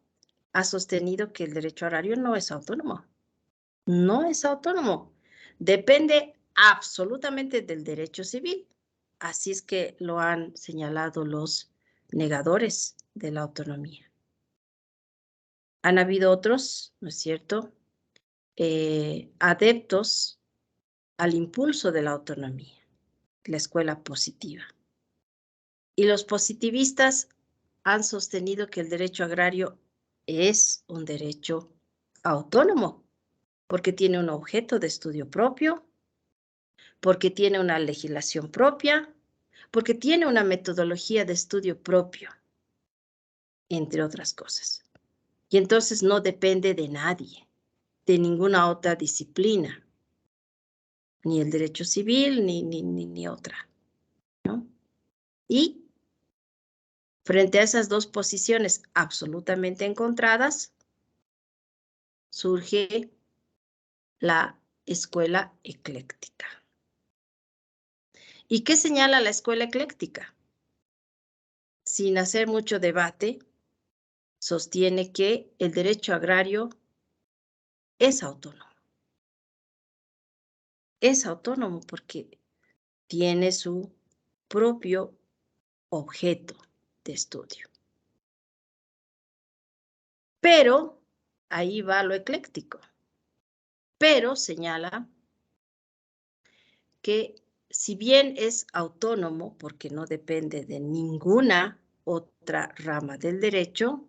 ha sostenido que el derecho agrario no es autónomo. No es autónomo. Depende absolutamente del derecho civil. Así es que lo han señalado los negadores de la autonomía. Han habido otros, ¿no es cierto?, adeptos al impulso de la autonomía, la escuela positiva. Y los positivistas han sostenido que el derecho agrario es un derecho autónomo, porque tiene un objeto de estudio propio, porque tiene una legislación propia, porque tiene una metodología de estudio propio, entre otras cosas. Y entonces no depende de nadie, de ninguna otra disciplina, ni el derecho civil, ni otra, ¿no? Y Frente a esas dos posiciones absolutamente encontradas, surge la escuela ecléctica. ¿Y qué señala la escuela ecléctica? Sin hacer mucho debate, sostiene que el derecho agrario es autónomo. Es autónomo porque tiene su propio objeto de estudio. Pero, ahí va lo ecléctico, pero señala que si bien es autónomo, porque no depende de ninguna otra rama del derecho,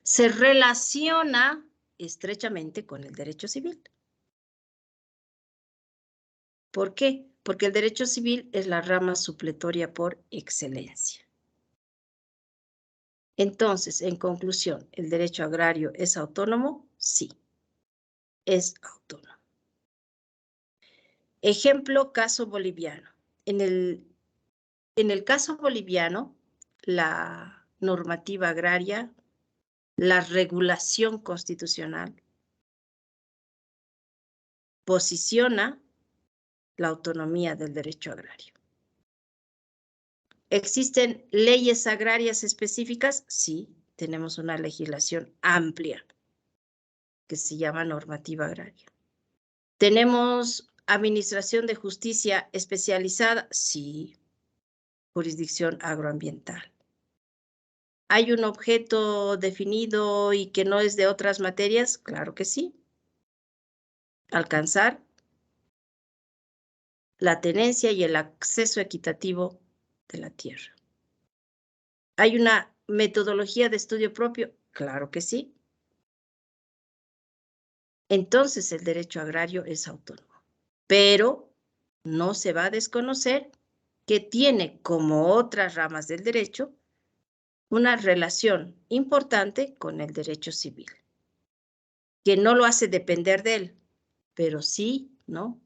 se relaciona estrechamente con el derecho civil. ¿Por qué? Porque el derecho civil es la rama supletoria por excelencia. Entonces, en conclusión, ¿el derecho agrario es autónomo? Sí, es autónomo. Ejemplo, caso boliviano. En el caso boliviano, la normativa agraria, la regulación constitucional, posiciona la autonomía del derecho agrario. ¿Existen leyes agrarias específicas? Sí, tenemos una legislación amplia que se llama normativa agraria. ¿Tenemos administración de justicia especializada? Sí, jurisdicción agroambiental. ¿Hay un objeto definido y que no es de otras materias? Claro que sí. Alcanzar la tenencia y el acceso equitativo de la tierra. ¿Hay una metodología de estudio propio? Claro que sí. Entonces el derecho agrario es autónomo, pero no se va a desconocer que tiene, como otras ramas del derecho, una relación importante con el derecho civil, que no lo hace depender de él, pero sí, ¿no?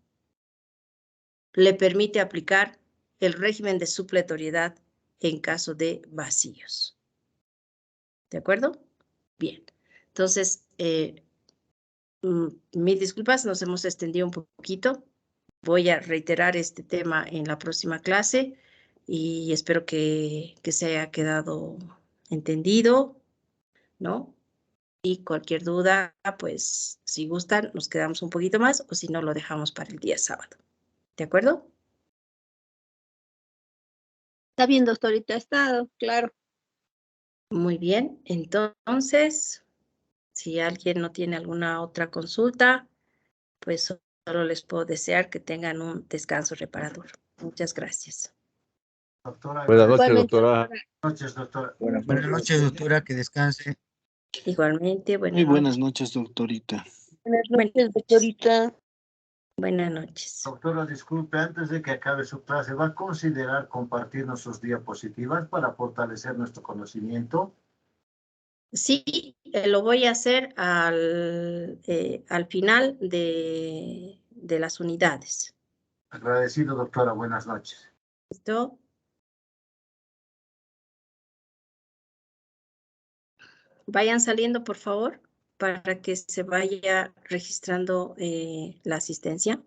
Le permite aplicar el régimen de supletoriedad en caso de vacíos. ¿De acuerdo? Bien. Entonces, mis disculpas, nos hemos extendido un poquito. Voy a reiterar este tema en la próxima clase y espero que se haya quedado entendido, ¿no? Y cualquier duda, pues, si gustan, nos quedamos un poquito más o si no, lo dejamos para el día sábado. ¿De acuerdo? Está bien, doctorita, está claro. Muy bien, entonces, si alguien no tiene alguna otra consulta, pues solo les puedo desear que tengan un descanso reparador. Muchas gracias. Doctora, Buenas noches, Igualmente, doctora. buenas noches, doctora. Buenas noches, doctora, que descanse. Igualmente, Muy buenas noches, doctorita. Buenas Buenas noches, noches. doctorita. Buenas noches. Doctora, disculpe, antes de que acabe su clase, ¿va a considerar compartirnos sus diapositivas para fortalecer nuestro conocimiento? Sí, lo voy a hacer al final de las unidades. Agradecido, doctora. Buenas noches. ¿Listo? Vayan saliendo, por favor, para que se vaya registrando la asistencia.